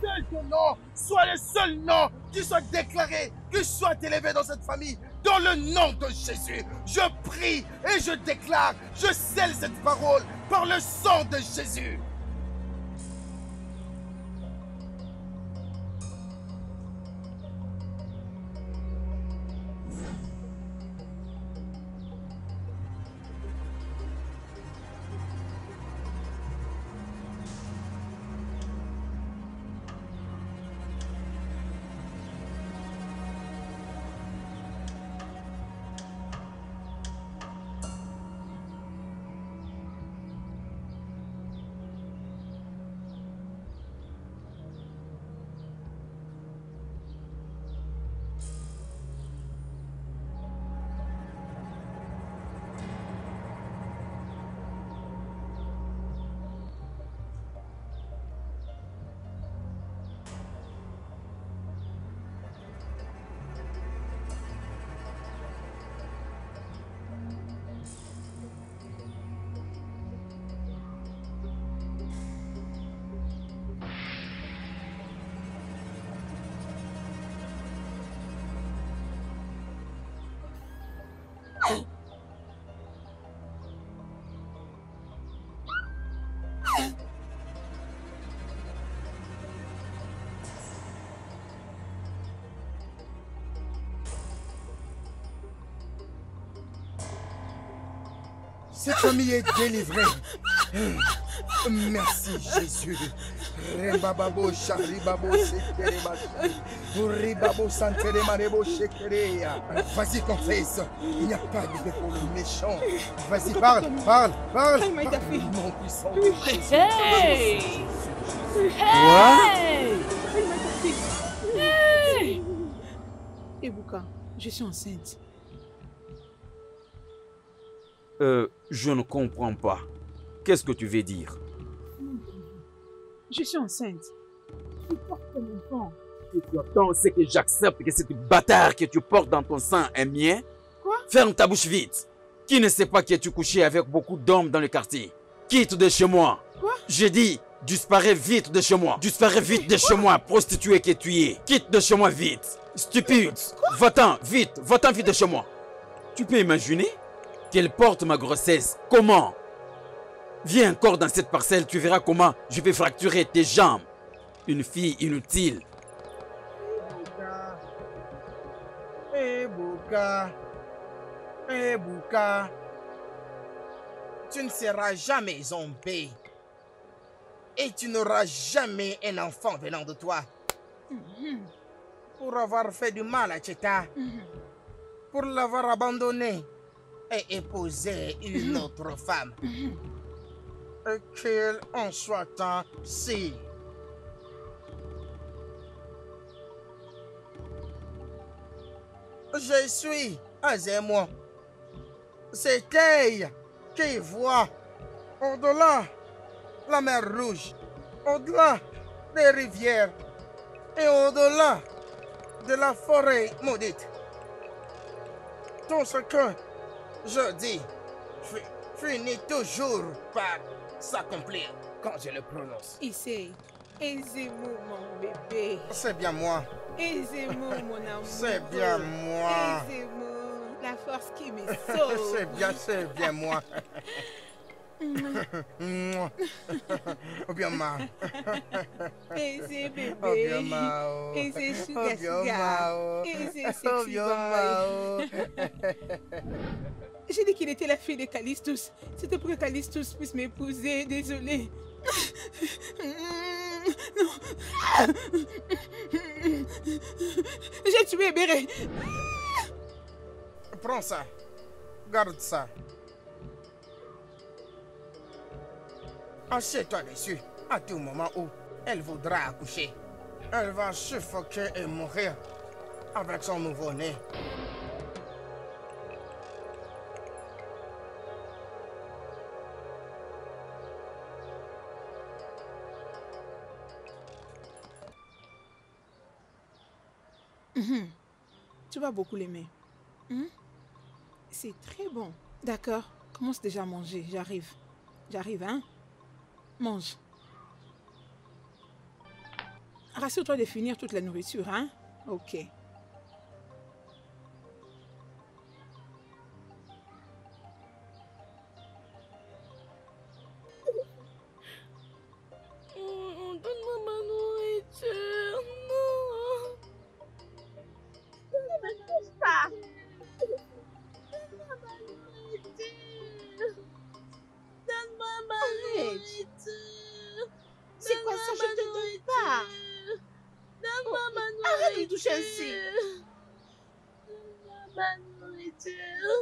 S2: Que nom soit le seul nom qui soit déclaré, qui soit élevé dans cette famille. Dans le nom de Jésus, je prie et je déclare, je scelle cette parole par le sang de Jésus. Cette famille est délivrée. Merci Jésus. Rebababo charibabo shekereba. Ribabo santeremarebo shekereya. Vas-y, confesse. Il n'y a pas de défaut méchant. Vas-y, parle. Mon puissant.
S4: Hey!
S1: Hey! Ebuka, je suis enceinte.
S6: Je ne comprends pas. Qu'est-ce que tu veux dire?
S1: Je suis enceinte. Je porte mon enfant.
S6: Donc, c'est que j'accepte que cette bâtard que tu portes dans ton sang est mien?
S1: Quoi?
S6: Ferme ta bouche vite. Qui ne sait pas que tu couchais avec beaucoup d'hommes dans le quartier? Quitte de chez moi.
S1: Quoi?
S6: J'ai dit, disparais vite de chez moi. Disparais vite de chez moi, prostituée que tu es. Quitte de chez moi vite. Stupide. Va-t'en vite de chez moi. Tu peux imaginer qu'elle porte ma grossesse? Comment? Viens encore dans cette parcelle, tu verras comment je vais fracturer tes jambes. Une fille inutile.
S2: Ebuka, tu ne seras jamais en paix. Et tu n'auras jamais un enfant venant de toi. Pour avoir fait du mal à Cheta. Pour l'avoir abandonné et épouser une autre femme. Et qu'il en soit ainsi. Je suis Azémon. C'est elle qui voit au-delà la mer Rouge, au-delà des rivières et au-delà de la forêt maudite. Tout ce que je dis finit toujours par s'accomplir quand je le prononce.
S1: Issei, aisez-moi mon bébé.
S2: C'est bien moi.
S1: Aisez-moi mon amour.
S2: C'est bien moi.
S1: Aisez-moi la force qui me sauve.
S2: C'est bien moi. Obioma.
S1: Easy, baby.
S2: Obioma.
S1: Easy, sugar, sugar.
S2: Obioma.
S1: Easy, sexy
S2: Obioma.
S1: boy. J'ai dit qu'il était la fille de Callistus. C'était pour que Callistus puisse m'épouser. Désolée. Non. J'ai tué Béré.
S2: Prends ça. Garde ça. Assieds-toi dessus. À tout moment où elle voudra accoucher, elle va suffoquer et mourir avec son nouveau-né.
S1: Tu vas beaucoup l'aimer. C'est très bon. D'accord. Commence déjà à manger. J'arrive. J'arrive, hein? Mange. Rassure-toi de finir toute la nourriture, hein? Ok.
S3: Donne-moi ma nourriture. Non. Ne me touche pas. Donne-moi ma nourriture. Donne-moi ma nourriture. C'est quoi ça? Je te donne pas. Donne-moi ma nourriture. Arrête de toucher ainsi. Donne-moi ma nourriture.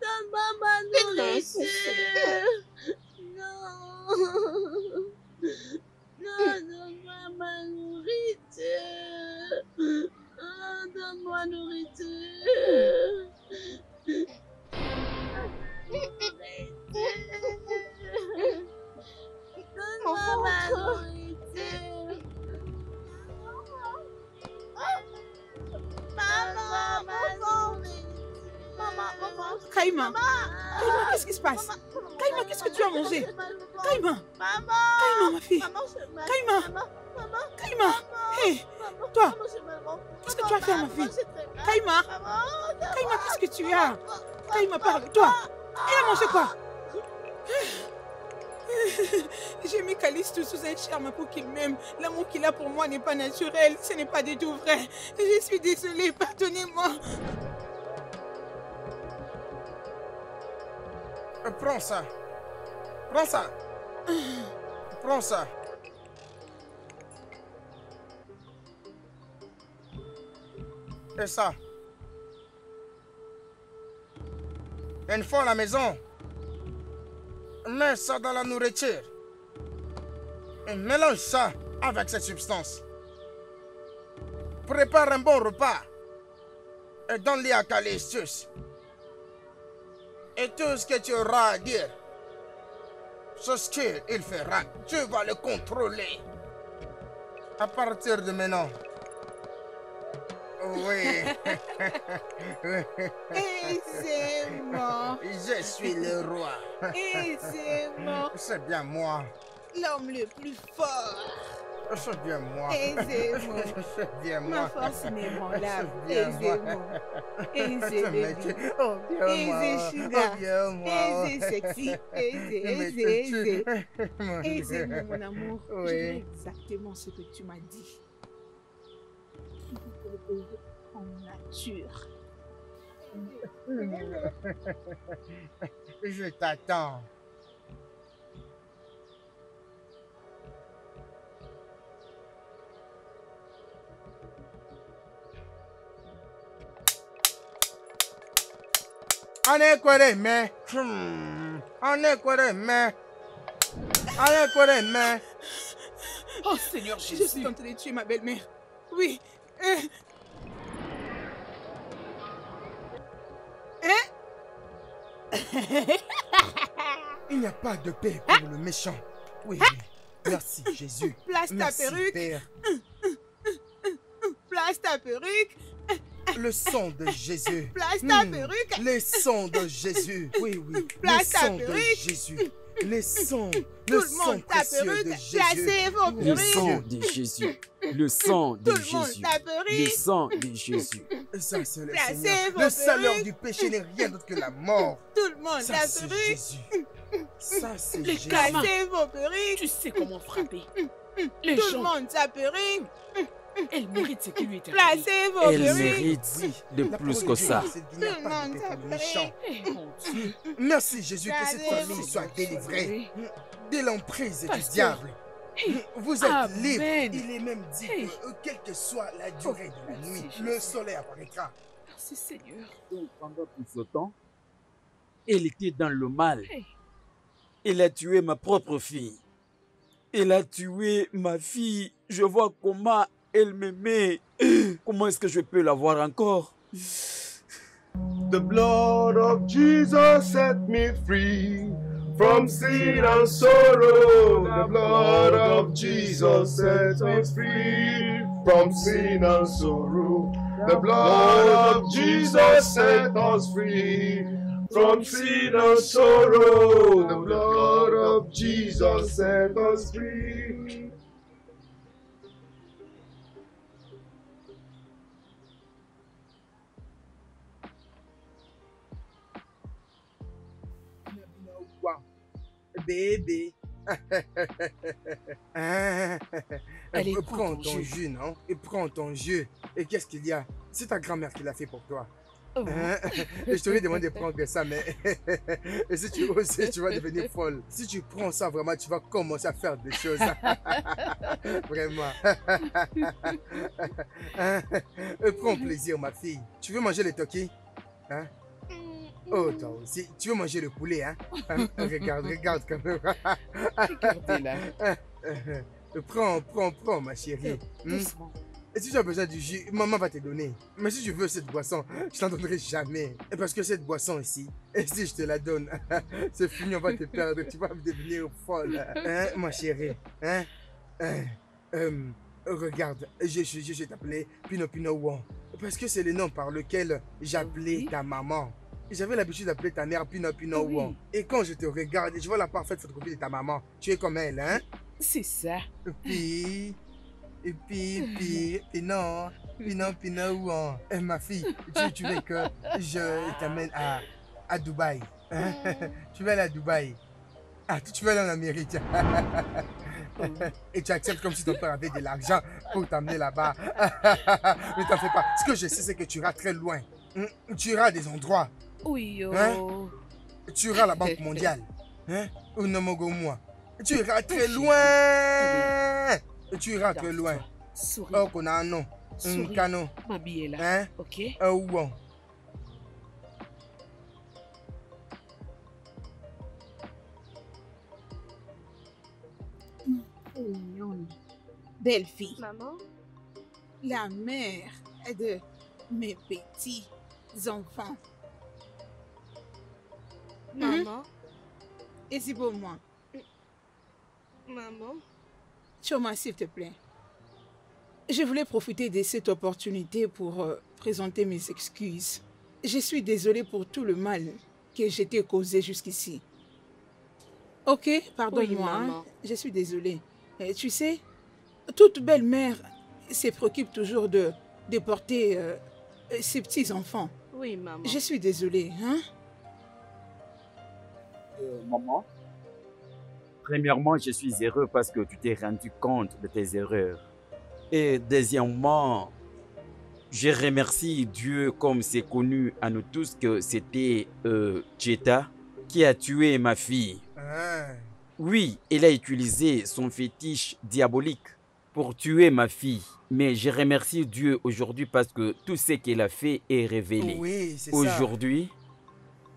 S3: Donne-moi ma nourriture. Non. Non, donne-moi ma nourriture. Oh, donne-moi nourriture. Donne-moi ma nourriture. Maman, ma nourriture. Maman.
S1: Kaïma. Kaïma, qu'est-ce qui se passe? Kaïma, qu'est-ce que tu as mangé? Kaïma. Kaïma, ma fille. Kaïma. Kaïma. Hé, toi. Qu'est-ce que tu as fait à ma fille? Kaïma. Kaïma, qu'est-ce que tu as? Kaïma, parle. Toi. Elle a mangé quoi? J'ai mis Callistus sous un charme pour qu'il m'aime. L'amour qu'il a pour moi n'est pas naturel. Ce n'est pas du tout vrai. Je suis désolée. Pardonnez-moi.
S2: Prends ça. Prends ça. Prends ça. Et ça. Une fois à la maison, mets ça dans la nourriture. Et mélange ça avec cette substance. Prépare un bon repas. Et donne-le à Callistus. Et tout ce que tu auras à dire, c'est ce qu'il fera. Tu vas le contrôler. À partir de maintenant. Oui.
S1: Aisément.
S2: Je suis le roi.
S1: Aisément.
S2: C'est bien moi.
S1: L'homme le plus fort.
S2: C'est bien moi.
S1: Aisément.
S2: C'est bien moi.
S1: Ma force inébranlable.
S2: C'est bien moi.
S1: Aisément. Aisé, baby.
S2: Oh, bien moi.
S1: Aisé, sugar.
S2: Oh, bien moi.
S1: Aisé, sexy. Aisé. Aisé, mon amour.
S2: Oui.
S1: Je dirais exactement ce que tu m'as dit. En nature.
S2: Je t'attends. Allez, quoi les mains? Allez, quoi les mains? Allez, quoi les mains?
S5: Oh Seigneur
S1: Je suis
S5: Jésus.
S1: tentée de tuer ma belle-mère. Oui.
S2: Il n'y a pas de paix pour le méchant. Oui, oui. Merci Jésus.
S1: Place ta
S2: Merci,
S1: perruque.
S2: Père.
S1: Place ta perruque.
S2: Le sang de Jésus.
S1: Place ta perruque.
S2: Le sang de Jésus. Oui, oui.
S1: Place
S2: le
S1: ta
S2: sang de
S1: perruque.
S2: Jésus. Le sang.
S1: Tout
S2: Le
S1: le
S2: sang
S1: monde ta
S2: précieux
S1: perruque.
S2: de Jésus.
S1: Placez vos
S6: Le
S1: perruques.
S6: sang de Jésus. Le sang de
S1: Tout le monde
S6: Jésus.
S1: ta
S6: Le
S1: perruque.
S6: sang de Jésus.
S2: Ça, c'est le
S1: Placez
S2: Seigneur.
S1: vos
S2: Le salaire
S1: perruques.
S2: du péché n'est rien d'autre que la mort.
S1: Tout le monde
S2: Ça,
S1: ta
S2: c'est
S1: perruque.
S2: Jésus. Ça, c'est
S5: Les
S2: Jésus.
S5: gamins,
S1: Cassez vos perruques.
S5: tu sais comment frapper. Les
S1: Tout le
S5: gens,
S1: monde sa perruque.
S5: elle mérite ce qui lui est arrivé.
S1: Placez vos
S6: Elle
S1: perruques.
S6: mérite de
S2: La
S6: plus
S2: parole
S6: que
S2: de Dieu,
S6: ça.
S2: c'est qu'il n'y a
S1: Tout le
S2: pas de
S1: monde
S2: peuple
S1: s'appelle.
S2: méchant.
S5: Eh, mon Dieu.
S2: Merci Jésus que cette
S1: Gardez-vous.
S2: famille soit délivrée
S5: Oui.
S2: de l'emprise du
S5: Pasteur.
S2: diable. Vous êtes
S5: Amen.
S2: libre. Il est même dit
S5: Hey.
S2: que quelle que soit la durée de la
S5: merci,
S2: nuit,
S5: Jésus.
S2: le soleil apparaîtra.
S5: Merci Seigneur.
S6: Pendant tout ce temps, elle était dans le mal.
S5: Hey.
S6: Elle a tué ma propre fille. Elle a tué ma fille. Je vois comment elle m'aimait. Comment est-ce que je peux la voir encore?
S7: The blood of Jesus set me free from sin and sorrow. The blood of Jesus set us free from sin and sorrow. The blood of Jesus set us free from sin and sorrow. The blood of Jesus set us free.
S2: Wow. Bébé.
S5: Allez,
S2: Prends
S5: prends
S2: ton
S5: ton
S2: jus, non? Et prends ton jus. Et qu'est-ce qu'il y a? C'est ta grand-mère qui l'a fait pour toi.
S5: Oh.
S2: Et je t'aurais demandé de prendre ça, mais et si tu aussi, tu vas devenir folle. Si tu prends ça, vraiment, tu vas commencer à faire des choses. Vraiment. Prends plaisir, ma fille. Tu veux manger les toki? Hein? Oh, toi aussi. Tu veux manger le poulet, hein? Regarde quand même.
S5: Regardez-la.
S2: Prends, ma chérie.
S5: Doucement.
S2: Et si tu as besoin du jus, maman va te donner. Mais si tu veux cette boisson, je t'en donnerai jamais. Et parce que cette boisson ici, et si je te la donne, c'est fini, on va te perdre. Tu vas devenir folle. Hein, ma chérie? Hein? Regarde, je vais t'appeler Pino Pino Wong. Parce que c'est le nom par lequel j'appelais
S5: Oui.
S2: ta maman. J'avais l'habitude d'appeler ta mère Pino Pino
S5: Oui.
S2: Wong. Et quand je te regarde, je vois la parfaite photocopie de ta maman. Tu es comme elle, hein?
S5: C'est ça.
S2: Puis non, Wong. Ma fille, tu veux que je t'amène à Dubaï. Hein? Tu veux aller à Dubaï. Ah, tu veux aller en Amérique. Et tu acceptes comme si ton père avait de l'argent pour t'amener là-bas. Ne t'en fais pas. Ce que je sais, c'est que tu iras très loin. Tu iras à des endroits.
S5: Oui, oh.
S2: Hein? Tu iras à la Banque mondiale. Hein? Ou moi. Tu iras très loin. Tu iras très loin.
S5: Souris.
S2: Oh, qu'on a un nom. Un
S5: Souris.
S2: canon.
S5: Ma bille est là.
S2: Hein?
S5: Ok.
S2: Ouon.
S1: Mignonne. Belle fille.
S3: Maman,
S1: La mère de mes petits enfants.
S3: maman,
S1: Et c'est pour moi.
S3: maman.
S1: Choma, s'il te plaît. Je voulais profiter de cette opportunité pour présenter mes excuses. Je suis désolée pour tout le mal que j'ai t'ai causé jusqu'ici. Ok, pardonne-moi.
S3: Oui,
S1: hein.
S3: maman.
S1: Je suis désolée. Tu sais, toute belle-mère se préoccupe toujours de porter ses petits-enfants.
S3: Oui, maman.
S1: Je suis désolée. Hein?
S6: Maman, premièrement, je suis heureux parce que tu t'es rendu compte de tes erreurs. Et deuxièmement, je remercie Dieu comme c'est connu à nous tous que c'était Cheta qui a tué ma fille.
S2: Hein?
S6: Oui, elle a utilisé son fétiche diabolique pour tuer ma fille. Mais je remercie Dieu aujourd'hui parce que tout ce qu'elle a fait est révélé.
S2: Oui, c'est ça.
S6: Aujourd'hui,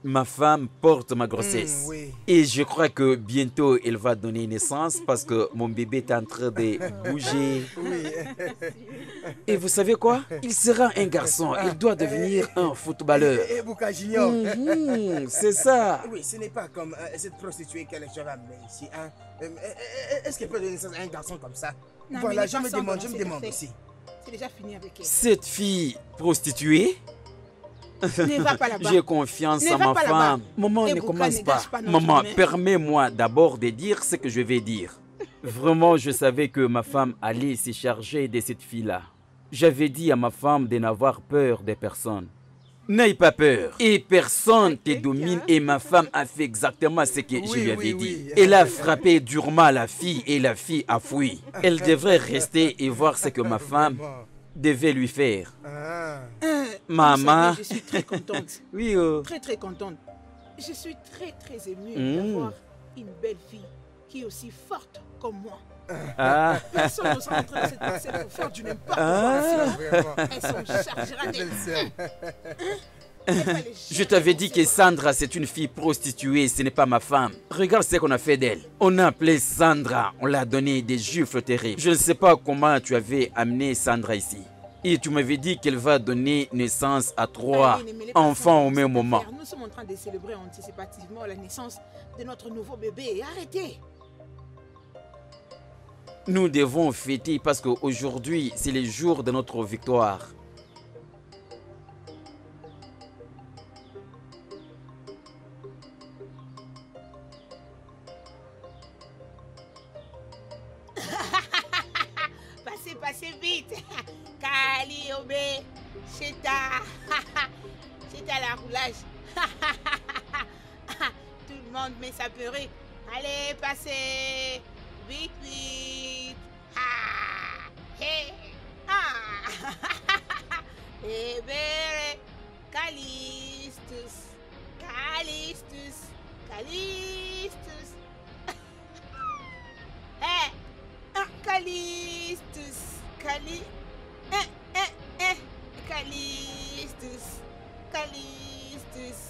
S6: ma femme porte ma grossesse.
S2: Oui.
S6: Et je crois que bientôt, elle va donner naissance parce que mon bébé est en train de bouger.
S2: Oui.
S6: Et vous savez quoi? Il sera un garçon. Il doit devenir un footballeur.
S2: Et Bouka Junior.
S6: C'est ça.
S2: Oui, ce n'est pas comme cette prostituée qu'elle sera amenée ici. Hein. Est-ce qu'elle peut donner naissance à un garçon comme ça?
S1: Non,
S2: Voilà,
S1: mais
S2: je me
S1: passons
S2: demande,
S1: dans
S2: je me
S1: cette
S2: demande
S1: affaire.
S2: aussi.
S1: C'est déjà fini avec elle.
S6: Cette fille prostituée,
S1: Ne va pas là-bas.
S6: j'ai confiance
S1: Ne
S6: en
S1: va
S6: ma
S1: pas là-bas.
S6: femme. Maman,
S1: Et
S6: ne
S1: Bouka,
S6: commence
S1: ne
S6: pas.
S1: gâche pas notre
S6: Maman,
S1: journée.
S6: permets-moi d'abord de dire ce que je vais dire. Vraiment, je savais que ma femme allait se charger de cette fille-là. J'avais dit à ma femme de n'avoir peur des personnes. N'aie pas peur. Et personne ne te
S3: T'inquiète,
S6: domine.
S3: hein.
S6: Et ma femme a fait exactement ce que je lui avais
S2: oui,
S6: dit.
S2: oui.
S6: Elle a frappé durement la fille et la fille a fui. Elle devrait rester et voir ce que ma femme
S2: Vraiment.
S6: devait lui faire.
S2: Ah.
S6: Maman.
S1: Vous savez, je suis très contente.
S6: Oui, oh.
S1: Très, très contente. Je suis très, très émue
S6: Mm.
S1: d'avoir une belle fille qui est aussi forte comme moi.
S6: Ah.
S1: Personne ne s'entre dans cette parcelle pour faire du n'importe
S6: Ah.
S1: quoi.
S2: Vraiment.
S1: Elles sont chargera
S2: Belle
S1: d'elles.
S2: sœur.
S6: Je t'avais dit que Sandra, c'est une fille prostituée, ce n'est pas ma femme. Regarde ce qu'on a fait d'elle. On a appelé Sandra, on l'a donné des gifles terribles. Je ne sais pas comment tu avais amené Sandra ici. Et tu m'avais dit qu'elle va donner naissance à 3
S1: Allez, ne mêlez pas
S6: enfants
S1: ça
S6: au
S1: dans
S6: même
S1: cette
S6: moment.
S1: affaire. Nous sommes en train de célébrer anticipativement la naissance de notre nouveau bébé. Arrêtez.
S6: Nous devons fêter parce qu'aujourd'hui, c'est le jour de notre victoire.
S1: Passez vite. Calliope, Cheta. C'est à la roulage. Tout le monde met sa purée. Allez, passez. Vite, vite. Ah. Hey. Ah. Ebere. Callistus. Callistus. Callistus. Eh. Callistus. Callistus. Callistus.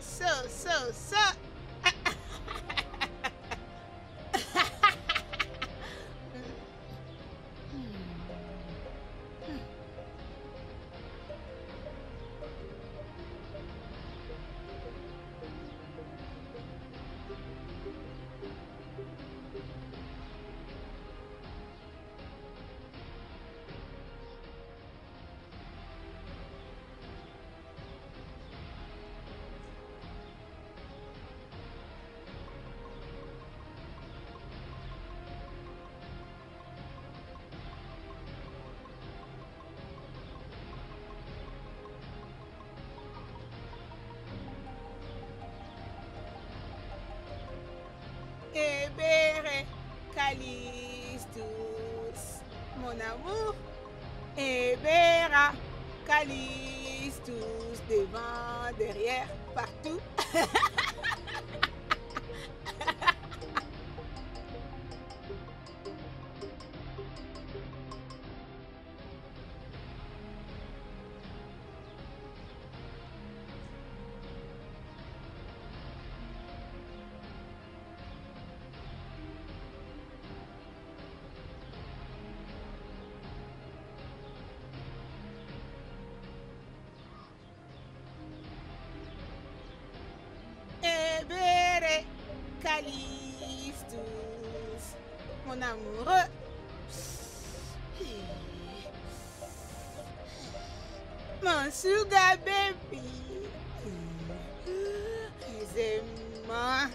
S1: So. Ebere, Callistus, mon amour. Ebera, Callistus, devant, derrière, partout. Ebere, Callistus, mon amoureux. Mon sugar baby. Aimez-moi.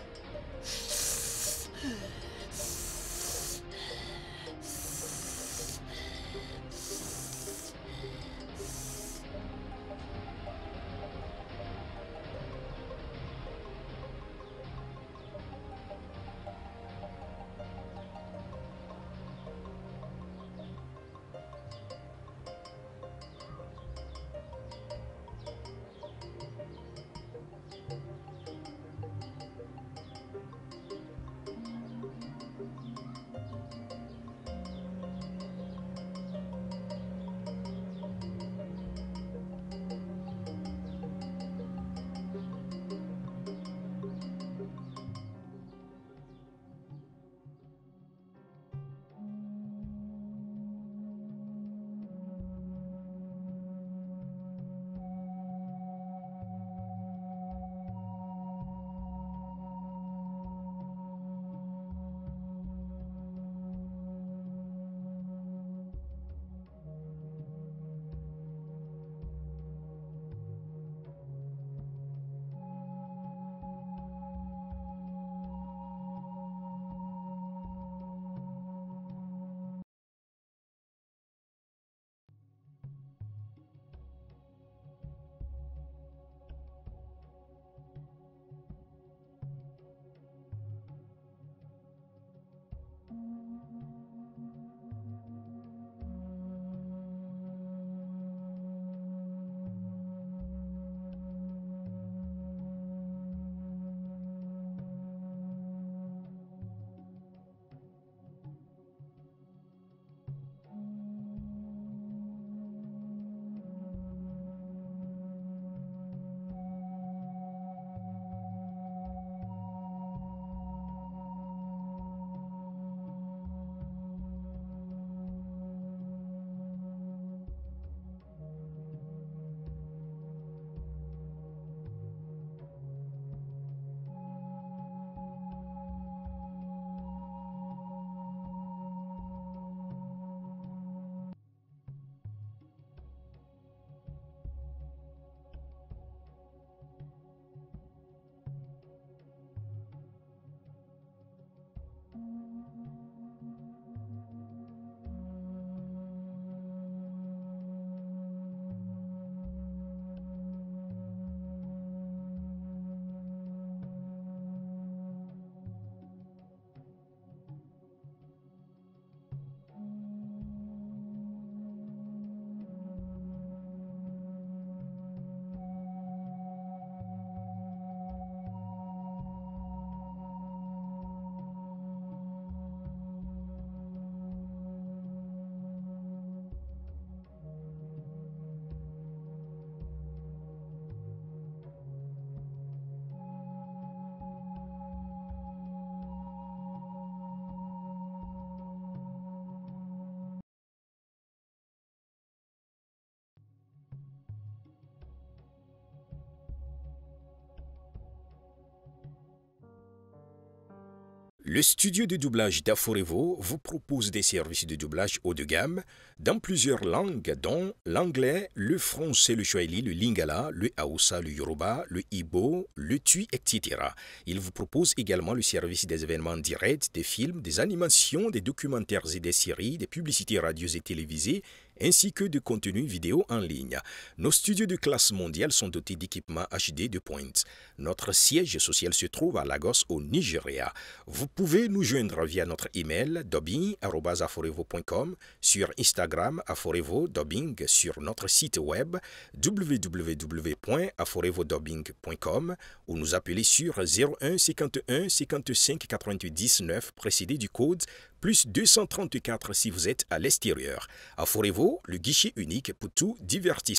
S8: Le studio de doublage d'Aforevo vous propose des services de doublage haut de gamme dans plusieurs langues, dont l'anglais, le français, le swahili, le lingala, le hausa, le yoruba, le ibo, le tui, etc. Il vous propose également le service des événements directs, des films, des animations, des documentaires et des séries, des publicités radio et télévisées, ainsi que de contenus vidéo en ligne. Nos studios de classe mondiale sont dotés d'équipements HD de pointe. Notre siège social se trouve à Lagos, au Nigeria. Vous pouvez nous joindre via notre email dubbing@aforevo.com, sur Instagram Aforevo Dubbing, sur notre site web www.aforevodubbing.com ou nous appeler sur 01 51 55 88 19 précédé du code plus 234 si vous êtes à l'extérieur. Aforevo, le guichet unique pour tout divertissement.